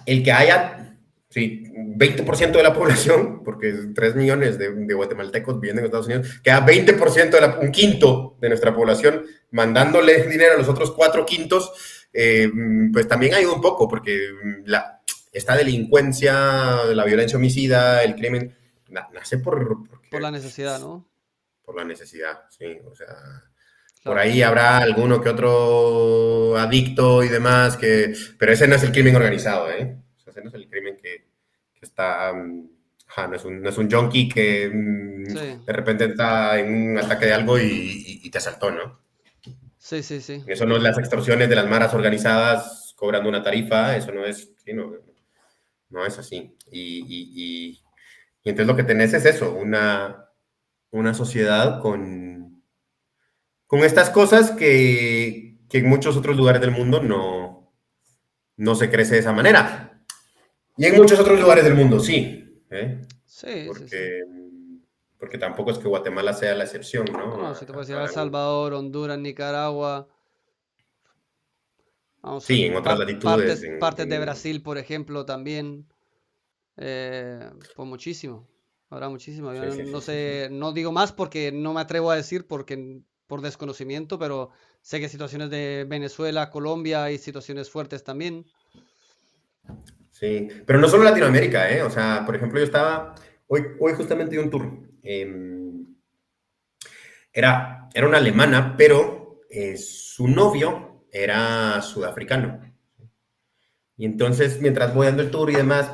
el que haya, sí, 20% de la población, porque 3 millones de guatemaltecos viviendo en Estados Unidos, queda 20% un quinto de nuestra población mandándole dinero a los otros 4 quintos, pues también ayuda un poco, porque esta delincuencia, la violencia homicida, el crimen, nace
Por la
porque,
necesidad, ¿no?
por la necesidad, sí, o sea, por
Claro.
ahí habrá alguno que otro adicto y demás, pero ese no es el crimen organizado, ¿eh? O sea, ese no es el crimen que está... no es un junkie que
Sí,
de repente está en un ataque de algo y te asaltó, ¿no?
sí, sí, sí.
Eso no es las extorsiones de las maras organizadas cobrando una tarifa, eso no es, sí, no, no es así. Y entonces lo que tenés es eso, una sociedad con estas cosas que en muchos otros lugares del mundo no se crece de esa manera. Y en muchos otros lugares del mundo sí, ¿eh?
Sí, sí, sí.
Porque, porque tampoco es que Guatemala sea la excepción,
No,
¿no?
no, si te puedes ir a El
Habrán-
Salvador, Honduras, Nicaragua, vamos,
sí, en otras latitudes.
partes de Brasil, por ejemplo, también. Pues muchísimo. Habrá muchísimo. Yo
Sí, sí,
no
sí, sí, sí.
sé, no digo más porque no me atrevo a decir porque por desconocimiento, pero sé que hay situaciones de Venezuela, Colombia, hay situaciones fuertes también.
Sí, pero no solo Latinoamérica, ¿eh? O sea, por ejemplo, yo estaba, hoy justamente di un tour. Era una alemana, pero su novio era sudafricano. Y entonces, mientras voy dando el tour y demás,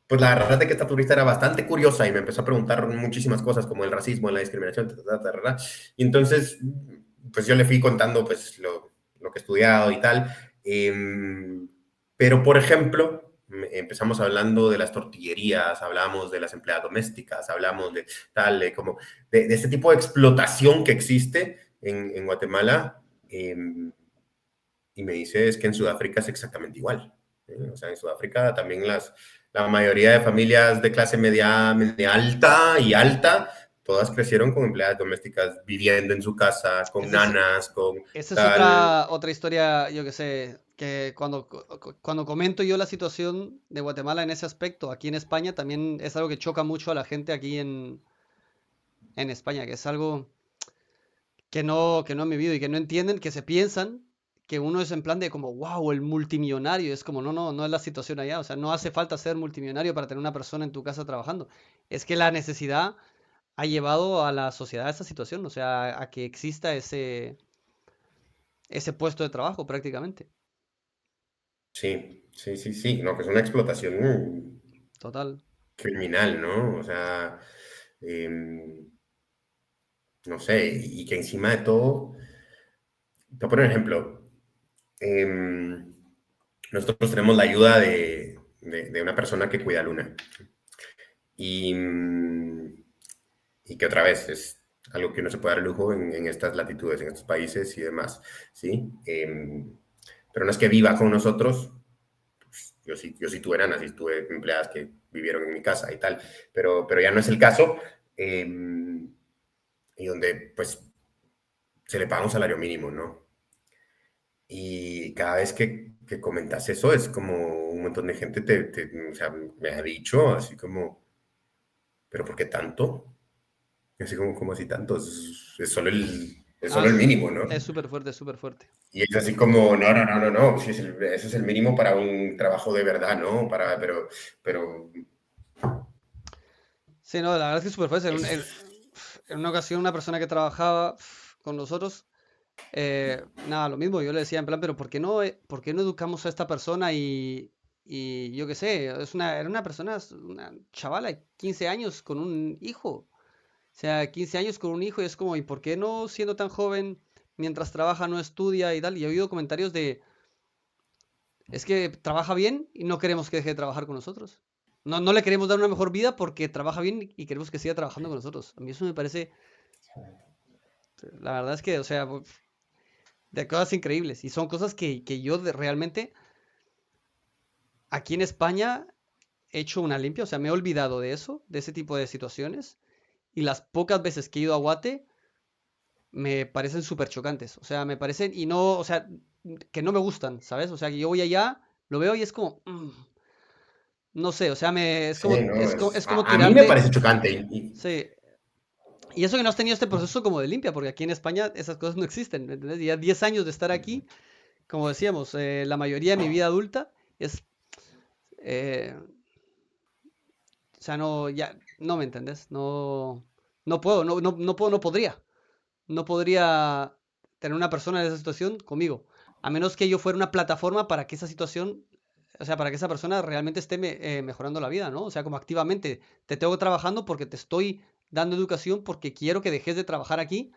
pues la verdad es que esta turista era bastante curiosa y me empezó a preguntar muchísimas cosas como el racismo, la discriminación, y entonces, pues yo le fui contando pues lo que he estudiado y tal. Pero, por ejemplo, empezamos hablando de las tortillerías, hablamos de las empleadas domésticas, hablamos de tal, de este tipo de explotación que existe en Guatemala. Y me dice, es que en Sudáfrica es exactamente igual. O sea, en Sudáfrica también la mayoría de familias de clase media, media alta y alta, todas crecieron con empleadas domésticas viviendo en su casa, con
Esa es,
nanas, con
esa es
tal.
otra historia, yo que sé, que cuando comento yo la situación de Guatemala en ese aspecto, aquí en España también es algo que choca mucho a la gente aquí en España, que es algo que no han vivido y que no entienden, que se piensan que uno es en plan de como, wow, el multimillonario. Es como, no, no, no es la situación allá. O sea, no hace falta ser multimillonario para tener una persona en tu casa trabajando. Es que la necesidad ha llevado a la sociedad a esa situación, o sea, a que exista ese puesto de trabajo prácticamente.
Sí, sí, sí, sí, no, que es una explotación
Total.
criminal, ¿no? O sea, em, no sé, y que encima de todo, te voy a poner un ejemplo. Em, Nosotros tenemos la ayuda de una persona que cuida a Luna. Y, y que otra vez es algo que no se puede dar lujo en estas latitudes, en estos países y demás, ¿sí? Pero no es que viva con nosotros, pues, yo sí tuve nanas y tuve empleadas que vivieron en mi casa y tal, pero ya no es el caso, y donde pues se le paga un salario mínimo, ¿no? Y cada vez que comentas eso es como un montón de gente o sea, me ha dicho así como, ¿pero por qué tanto? Y así como así tanto, es solo es
Ah,
solo el mínimo, ¿no?
es súper fuerte, súper fuerte.
Y es así como, no, no, no, no, no, sí, eso es el mínimo para un trabajo de verdad, ¿no? Pero
Sí, no, la verdad es que es súper fuerte.
es,
En una ocasión, una persona que trabajaba con nosotros, nada, lo mismo, yo le decía en plan, pero por qué no educamos a esta persona y yo qué sé, era una persona, una chavala de 15 años con un hijo. O sea, 15 años con un hijo y es como, ¿y por qué no siendo tan joven, mientras trabaja, no estudia y tal? Y he oído comentarios de, es que trabaja bien y no queremos que deje de trabajar con nosotros. No, no le queremos dar una mejor vida porque trabaja bien y queremos que siga trabajando con nosotros. A mí eso me parece, la verdad es que, o sea, de cosas increíbles. Y son cosas que yo realmente, aquí en España, he hecho una limpia. O sea, me he olvidado de eso, de ese tipo de situaciones. Y las pocas veces que he ido a Guate, me parecen súper chocantes. O sea, me parecen, y no, o sea, que no me gustan, ¿sabes? O sea, que yo voy allá, lo veo y es como, no sé, o sea,
sí, no,
es como
a mí me
tirarle,
parece chocante.
sí. Y eso que no has tenido este proceso como de limpia, porque aquí en España esas cosas no existen, ¿me entiendes? Ya 10 años de estar aquí, como decíamos, la mayoría de mi vida adulta es, eh, o sea, no, ya, no me entendés, no, no puedo, no puedo, no podría tener una persona en esa situación conmigo, a menos que yo fuera una plataforma para que esa situación, o sea, para que esa persona realmente esté mejorando la vida, ¿no? O sea, como activamente te tengo trabajando porque te estoy dando educación, porque quiero que dejes de trabajar aquí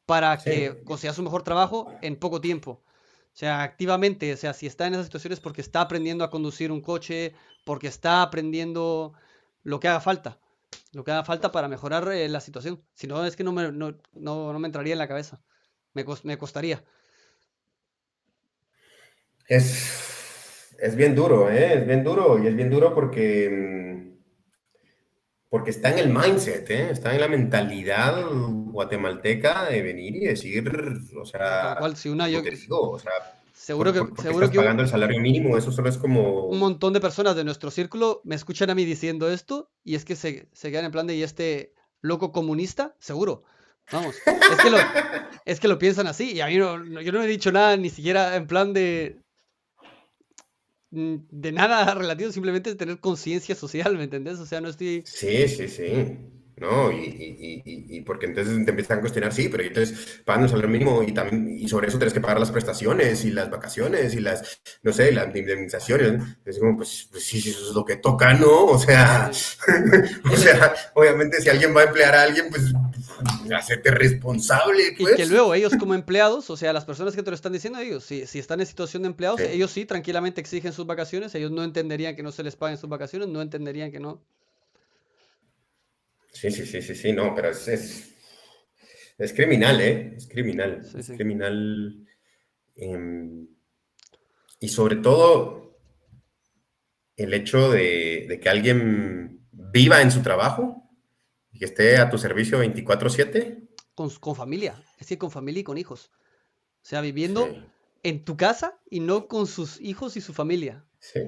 para
Sí,
que consigas un mejor trabajo en poco tiempo. O sea, activamente, o sea, si está en esas situaciones porque está aprendiendo a conducir un coche, porque está aprendiendo lo que haga falta, lo que haga falta para mejorar la situación. Si no, es que no me entraría en la cabeza, me costaría.
es bien duro, ¿eh? Es bien duro y es bien duro porque, porque está en el mindset, ¿eh? Está en la mentalidad guatemalteca de venir y decir, o
No, tal
sea,
cual, si una,
como
yo,
te digo, o sea, porque
seguro
estás
que
pagando el salario mínimo, eso solo es
un
como,
montón de personas de nuestro círculo me escuchan a mí diciendo esto y es que se quedan en plan de, ¿y este loco comunista? Seguro. Vamos, es que lo piensan así y a mí yo no he dicho nada ni siquiera en plan de nada relativo, simplemente es tener conciencia social, ¿me entendés? O sea, no estoy...
sí, sí, sí. No, y porque entonces te empiezan a cuestionar, sí, pero entonces pagan el salario mínimo y también, y sobre eso tienes que pagar las prestaciones y las vacaciones y las, no sé, las indemnizaciones. Es como, pues sí, sí, eso es lo que toca, ¿no? O sea,
Sí.
o sea, obviamente si alguien va a emplear a alguien, pues hacerte responsable,
Y que
pues.
luego ellos como empleados, o sea, las personas que te lo están diciendo, ellos, si están en situación de empleados,
Sí,
ellos sí tranquilamente exigen sus vacaciones, ellos no entenderían que no se les paguen sus vacaciones, no entenderían que no.
sí, sí, sí, sí, sí, no, pero es criminal, ¿eh? Es criminal,
Sí,
es
sí.
criminal. em, y sobre todo el hecho de que alguien viva en su trabajo y que esté a tu servicio 24/7.
Con familia, es decir, con familia y con hijos. O sea, viviendo
Sí,
en tu casa y no con sus hijos y su familia.
sí,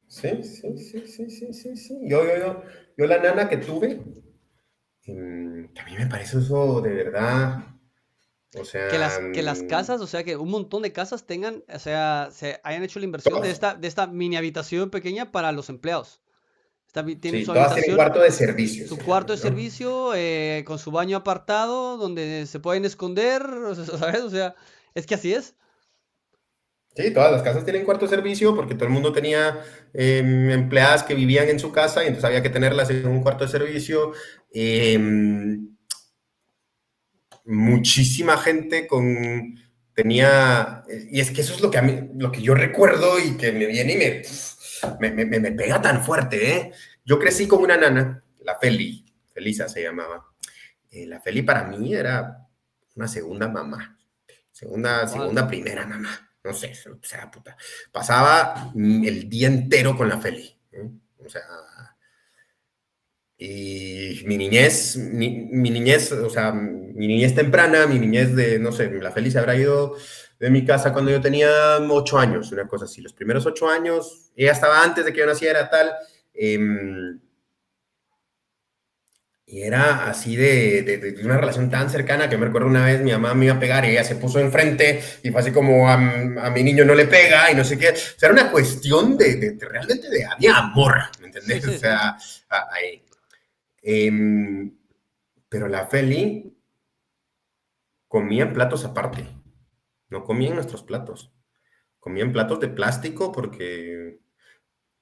sí, sí, sí, sí, sí, sí, sí. Yo la nana que tuve, también me parece eso de verdad, o sea,
Que las casas, o sea, que un montón de casas tengan, o sea, se hayan hecho la inversión
todas,
de esta mini habitación pequeña para los empleados. Tienen
sí,
su
todas tienen
habitación,
cuarto de servicio,
su
se
cuarto de
llaman, ¿no?
servicio, con su baño apartado, donde se pueden esconder, o sea, ¿sabes? O sea, es que así es.
Sí, todas las casas tienen cuarto de servicio porque todo el mundo tenía empleadas que vivían en su casa y entonces había que tenerlas en un cuarto de servicio. Muchísima gente tenía, y es que eso es lo que a mí, lo que yo recuerdo y que me viene y me pega tan fuerte, ¿eh? Yo crecí con una nana, la Feli, Felisa se llamaba. La Feli para mí era una segunda mamá,
Igual.
segunda primera mamá, no sé, o sea, puta. Pasaba el día entero con la Feli, ¿eh? O sea, y mi niñez, o sea, mi niñez temprana, mi niñez de, no sé, la Feliz habrá ido de mi casa cuando yo tenía 8 años, una cosa así. Los primeros 8 años, ella estaba antes de que yo naciera, tal. Eh, Y era así de una relación tan cercana que me recuerdo una vez mi mamá me iba a pegar y ella se puso enfrente y fue así como a mi niño no le pega y no sé qué. O sea, era una cuestión realmente de había amor, ¿me
Sí,
entendés? O
sí, sí.
sea, ahí. Em, pero la Feli comía en platos aparte, no comía en nuestros platos. Comía en platos de plástico porque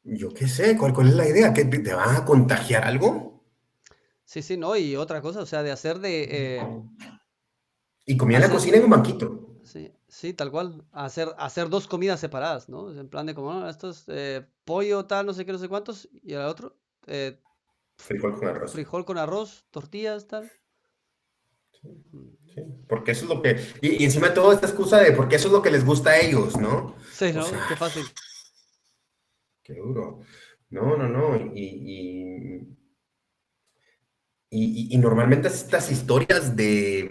yo qué sé, ¿cuál es la idea? ¿Que te van a contagiar algo?
Sí, sí, no, y otra cosa, o sea, de
Y comía en la
hacer,
cocina en un banquito.
sí, sí, tal cual, hacer dos comidas separadas, ¿no? En plan de como, no, esto es pollo, tal, no sé qué, no sé cuántos, y el otro, eh,
Frijol con arroz.
frijol con arroz, tortillas, tal. Mm.
Sí, porque eso es lo que. Y encima de todo esta excusa de porque eso es lo que les gusta a ellos, ¿no?
Sí,
O
¿no?
sea,
Qué fácil.
qué duro. No, no, no. Y normalmente estas historias de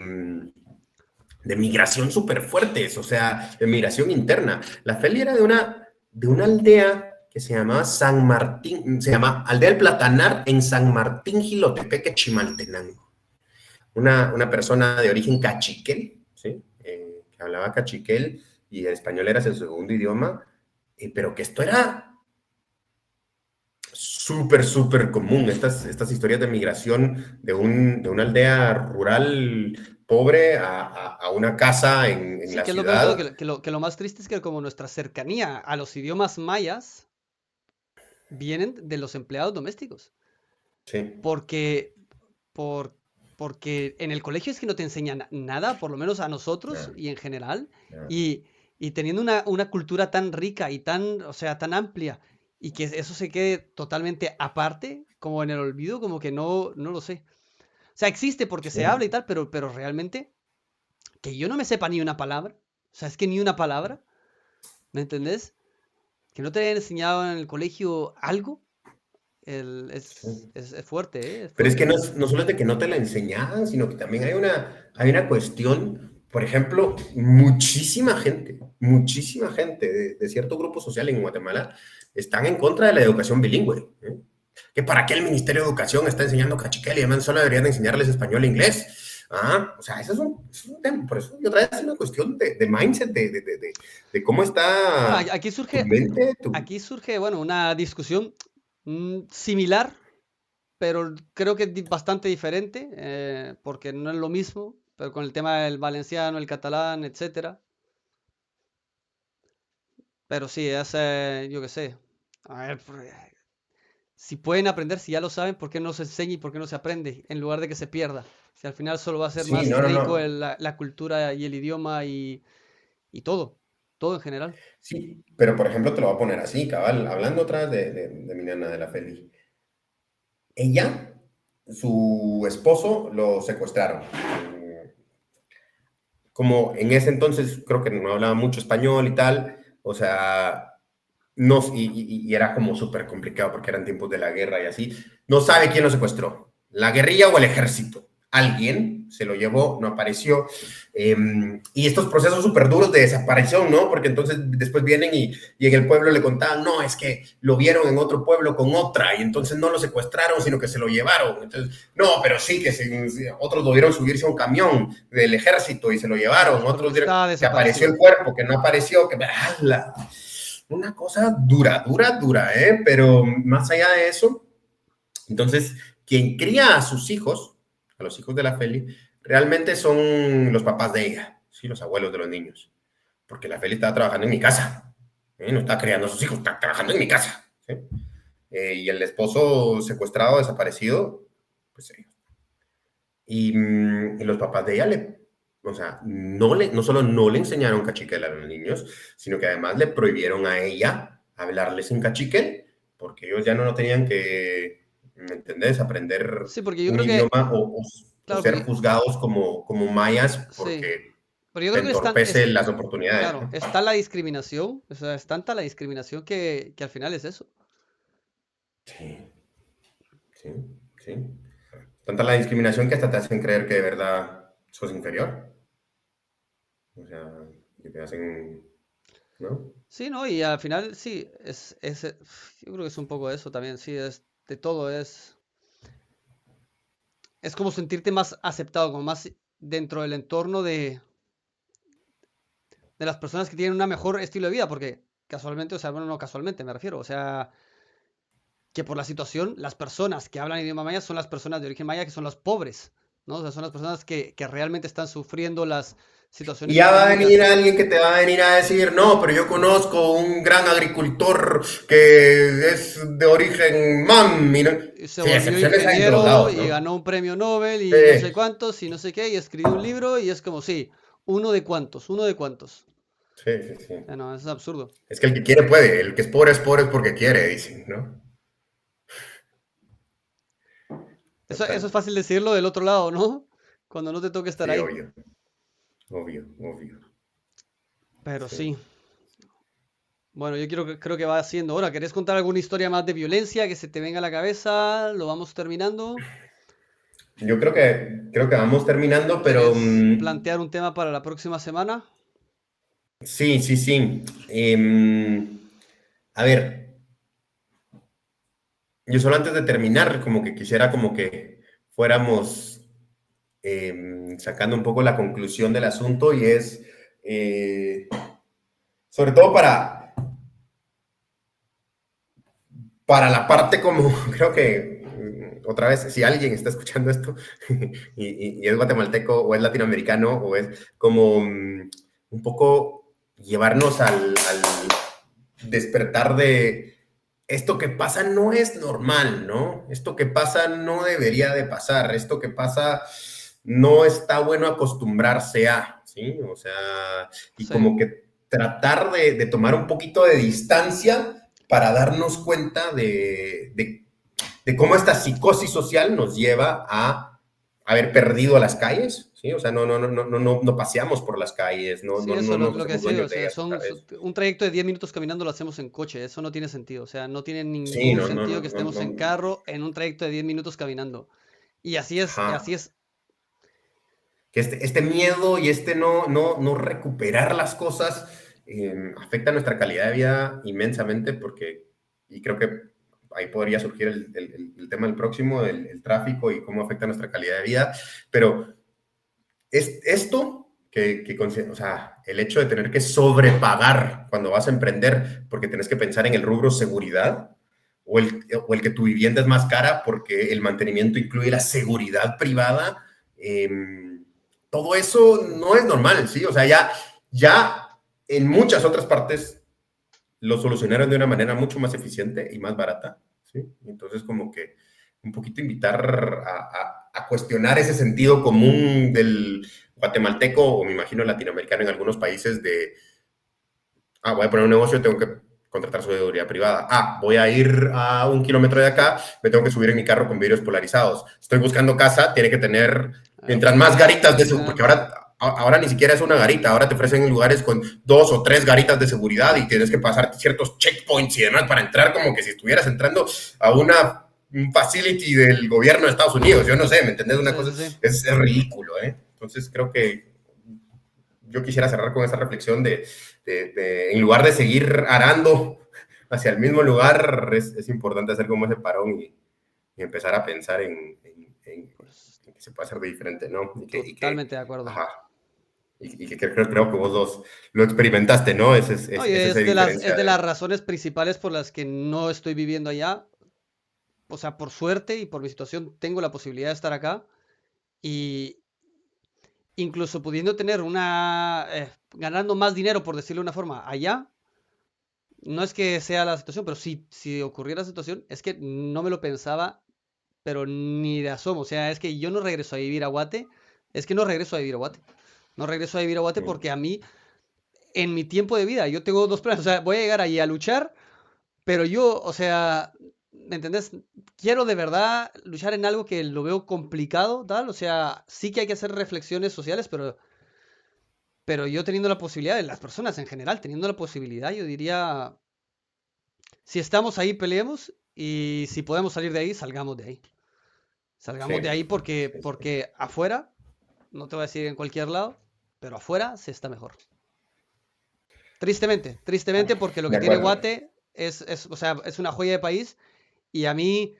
migración súper fuertes, o sea, de migración interna. La Feli era de una aldea que se llamaba San Martín, se llama Aldea del Platanar en San Martín Gilotepeque, Chimaltenango. Una persona de origen cachiquel, ¿sí? Que hablaba cachiquel y el español era su segundo idioma, pero que esto era súper, súper común, estas historias de migración de una aldea rural pobre a una casa en
Sí,
la
que es lo peor de todo,
ciudad.
que lo más triste es que como nuestra cercanía a los idiomas mayas vienen de los empleados domésticos.
Sí,
Porque, por, porque en el colegio es que no te enseñan nada, por lo menos a nosotros
no,
y en general,
no,
y, y teniendo una cultura tan rica y tan, o sea, tan amplia, y que eso se quede totalmente aparte, como en el olvido, como que no lo sé. O sea, existe porque se habla
sí.
y tal, pero realmente que yo no me sepa ni una palabra, o sea, es que ni una palabra, ¿me entendés? Que no te hayan enseñado en el colegio algo,
Sí.
es fuerte, ¿eh? Es
Pero es que
fuerte.
no solo es de que no te la enseñaban, sino que también hay una cuestión, por ejemplo, muchísima gente de cierto grupo social en Guatemala están en contra de la educación bilingüe. ¿Eh? Que para qué el Ministerio de Educación está enseñando cachiquel y además solo deberían de enseñarles español e inglés. O sea, eso es un tema, por eso yo otra vez es una cuestión de mindset, de cómo
Bueno,
está tu mente,
aquí surge, bueno, una discusión similar, pero creo que es bastante diferente, porque no es lo mismo, pero con el tema del valenciano, el catalán, etcétera. Pero sí, es, yo qué sé. A ver, si pueden aprender, si ya lo saben, ¿por qué no se enseña y por qué no se aprende? En lugar de que se pierda. Si al final solo va a ser
sí,
más
no, no,
rico
no.
la cultura y el idioma y todo en general.
Sí, pero por ejemplo te lo voy a poner así, cabal, hablando otra vez de mi nana, de la Feli. Ella, su esposo lo secuestraron. Como en ese entonces creo que no hablaba mucho español y tal, o sea, no, y era como súper complicado porque eran tiempos de la guerra y así. No sabe quién lo secuestró, la guerrilla o el ejército. Alguien se lo llevó, no apareció. Y estos procesos súper duros de desaparición, ¿no? Porque entonces después vienen y en el pueblo le contaban, no, es que lo vieron en otro pueblo con otra y entonces no lo secuestraron, sino que se lo llevaron. Entonces, no, pero sí, otros lo vieron subirse a un camión del ejército y se lo llevaron,
Pero
otros vieron
está
que apareció el
desaparecido.
cuerpo, que no apareció, que... ¡Hala! Una cosa dura, dura, dura, ¿eh? Pero más allá de eso, entonces, quien cría a sus hijos, a los hijos de la Feli, realmente son los papás de ella, ¿sí? Los abuelos de los niños. Porque la Feli estaba trabajando en mi casa, ¿eh? No está criando a sus hijos, está trabajando en mi casa, ¿sí? Y el esposo secuestrado, desaparecido, pues ellos. Y los papás de ella o sea, no solo no le enseñaron cachiquel a los niños, sino que además le prohibieron a ella hablarles en cachiquel, porque ellos ya no tenían que, ¿me entendés?, aprender
Sí, porque yo
un
creo que,
idioma o
claro,
ser
porque
juzgados como mayas
sí,
porque
pero yo
te
creo que
entorpece las oportunidades,
claro,
¿no?
está la discriminación, o sea, es tanta la discriminación que al final es eso.
Sí, sí, sí. Tanta la discriminación que hasta te hacen creer que de verdad sos inferior. O sea, que te hacen, ¿no?
Sí, ¿no? Y al final sí, yo creo que es un poco eso también, sí, es de todo, es... es como sentirte más aceptado, como más dentro del entorno de las personas que tienen un mejor estilo de vida, porque casualmente, o sea, bueno, no casualmente me refiero, o sea, que por la situación, las personas que hablan idioma maya son las personas de origen maya que son los pobres, ¿no? O sea, son las personas que realmente están sufriendo las
Y
situaciones
ya va a venir
económicas.
alguien que te va a venir a decir, no, pero yo conozco un gran agricultor que es de origen mam.
Y se
Sí,
volvió
excepciones hay en todos
ingeniero
lados,
y
¿no?
ganó un premio Nobel y no sé
Sí,
cuántos y no sé qué, y escribió un libro y es como, sí, uno de cuántos, uno de cuántos.
sí, sí, sí.
No, es absurdo.
Es que el que quiere puede, el que es pobre es porque quiere, dicen, ¿no?
Eso
Total.
es fácil decirlo del otro lado, ¿no? Cuando no te toca estar
Sí,
ahí.
obvio, obvio, obvio.
Pero
Sí.
sí. Bueno, yo creo que va siendo hora. ¿Querés contar alguna historia más de violencia que se te venga a la cabeza? ¿Lo vamos terminando?
Yo creo que vamos terminando, pero
¿Querés plantear un tema para la próxima semana?
sí, sí, sí. A ver, yo solo antes de terminar, como que quisiera como que fuéramos sacando un poco la conclusión del asunto y es, eh, sobre todo para la parte como, creo que, otra vez, si alguien está escuchando esto y es guatemalteco o es latinoamericano o es como un poco llevarnos al despertar de esto que pasa no es normal, ¿no? Esto que pasa no debería de pasar, esto que pasa no está bueno acostumbrarse a, ¿sí? O sea, y
Sí,
como que tratar de tomar un poquito de distancia para darnos cuenta de cómo esta psicosis social nos lleva a haber perdido las calles, ¿sí? O sea, no paseamos por las calles,
sí, eso,
no
lo,
nos
lo que
hacemos
decía, o
dueños de
sea,
ellas otra vez.
un trayecto de 10 minutos caminando lo hacemos en coche, eso no tiene sentido, o sea, no tiene
Sí,
ningún sentido que estemos en carro en un trayecto de 10 minutos caminando. Y
ajá.
así es,
Que este miedo y este no recuperar las cosas afecta nuestra calidad de vida inmensamente porque, y creo que ahí podría surgir el tema del próximo, el tráfico y cómo afecta nuestra calidad de vida, pero es esto o sea, el hecho de tener que sobrepagar cuando vas a emprender porque tienes que pensar en el rubro seguridad o el que tu vivienda es más cara porque el mantenimiento incluye la seguridad privada, eh, todo eso no es normal, ¿sí? O sea, ya en muchas otras partes lo solucionaron de una manera mucho más eficiente y más barata, ¿sí? Entonces, como que un poquito invitar a cuestionar ese sentido común del guatemalteco o me imagino latinoamericano en algunos países de, voy a poner un negocio, tengo que contratar seguridad privada. Voy a ir a 1 kilómetro de acá, me tengo que subir en mi carro con vidrios polarizados. Estoy buscando casa, tiene que tener, mientras más garitas de seguridad, porque
efectivamente.
ahora ni siquiera es una garita, ahora te ofrecen lugares con 2 o 3 garitas de seguridad y tienes que pasar ciertos checkpoints y demás para entrar como que si estuvieras entrando a un facility del gobierno de Estados Unidos. Yo no sé, ¿me entendés? Una
Sí,
cosa
sí, sí.
es ridículo, ¿eh? Entonces creo que yo quisiera cerrar con esa reflexión en lugar de seguir arando hacia el mismo lugar, es importante hacer como ese parón y empezar a pensar
Pues
en que se puede hacer de diferente, ¿no?
totalmente de acuerdo.
Ajá, y que creo que vos lo experimentaste, ¿no?
No, y
Es esa
es
diferencia
de las razones principales por las que no estoy viviendo allá. O sea, por suerte y por mi situación tengo la posibilidad de estar acá. Y incluso pudiendo tener ganando más dinero, por decirlo de una forma, allá, no es que sea la situación, pero si ocurriera la situación, es que no me lo pensaba, pero ni de asomo. O sea, es que yo no regreso a vivir a Guate, es que no regreso a vivir a Guate. No regreso a vivir a Guate porque a mí, en mi tiempo de vida, yo tengo dos planes. O sea, voy a llegar ahí a luchar, pero yo, o sea, ¿me entendés? Quiero de verdad luchar en algo que lo veo complicado, tal. O sea, sí que hay que hacer reflexiones sociales, pero yo teniendo la posibilidad, de las personas en general, teniendo la posibilidad, yo diría, si estamos ahí, peleemos y si podemos salir de ahí, salgamos de ahí.
sí,
Salgamos de ahí
sí, sí.
porque afuera, no te voy a decir en cualquier lado, pero afuera se está mejor. Tristemente, tristemente porque lo
De
que tiene
acuerdo.
Guate o sea, es una joya de país y a mí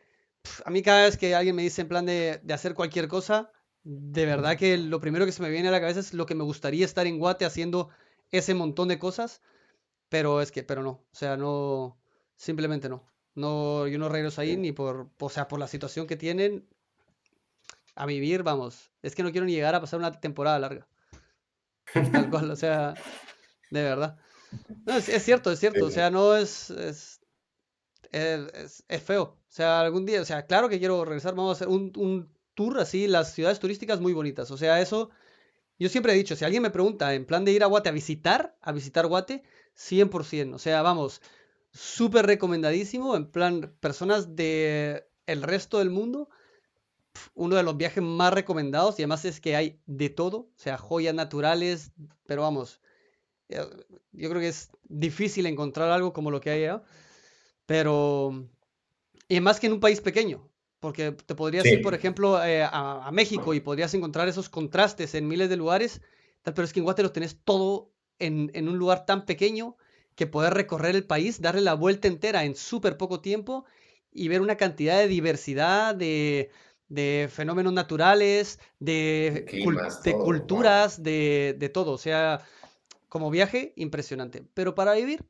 A mí cada vez que alguien me dice en plan de hacer cualquier cosa, de verdad que lo primero que se me viene a la cabeza es lo que me gustaría estar en Guate haciendo ese montón de cosas, pero no, o sea, no, simplemente no. No, yo no regreso ahí ni o sea, por la situación que tienen a vivir, vamos. Es que no quiero ni llegar a pasar una temporada larga, tal cual, o sea, de verdad. No, es cierto, o
Sí,
sea, no es feo. O sea, algún día, o sea, claro que quiero regresar, vamos a hacer un tour así, las ciudades turísticas muy bonitas. O sea, eso, yo siempre he dicho, si alguien me pregunta en plan de ir a Guate a visitar Guate, 100%. O sea, vamos, súper recomendadísimo, en plan, personas de el resto del mundo, uno de los viajes más recomendados y además es que hay de todo, o sea, joyas naturales, pero vamos, eh, yo creo que es difícil encontrar algo como lo que hay allá, pero... Y más que en un país pequeño, porque te podrías ir, por
sí,
ejemplo, a México y podrías encontrar esos contrastes en miles de lugares, pero es que en Guate los tenés todo en un lugar tan pequeño que poder recorrer el país, darle la vuelta entera en súper poco tiempo y ver una cantidad de diversidad de fenómenos naturales,
de climas,
de
todo, wow.
culturas, de todo. O sea, como viaje, impresionante. Pero para vivir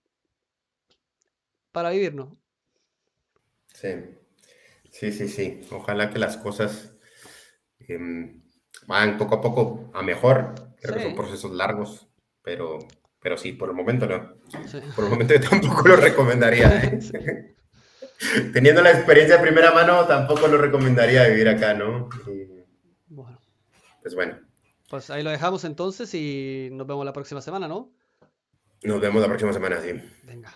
no.
Sí, sí, sí, sí. Ojalá que las cosas em, van poco a poco a mejor. Creo que son
Sí,
procesos largos, pero sí, por el momento no.
sí.
Por el momento yo tampoco lo recomendaría, ¿eh?
Sí.
Teniendo la experiencia de primera mano, tampoco lo recomendaría vivir acá, ¿no? Y,
Bueno.
pues bueno,
Pues ahí lo dejamos entonces y nos vemos la próxima semana, ¿no?
nos vemos la próxima semana, sí.
Venga.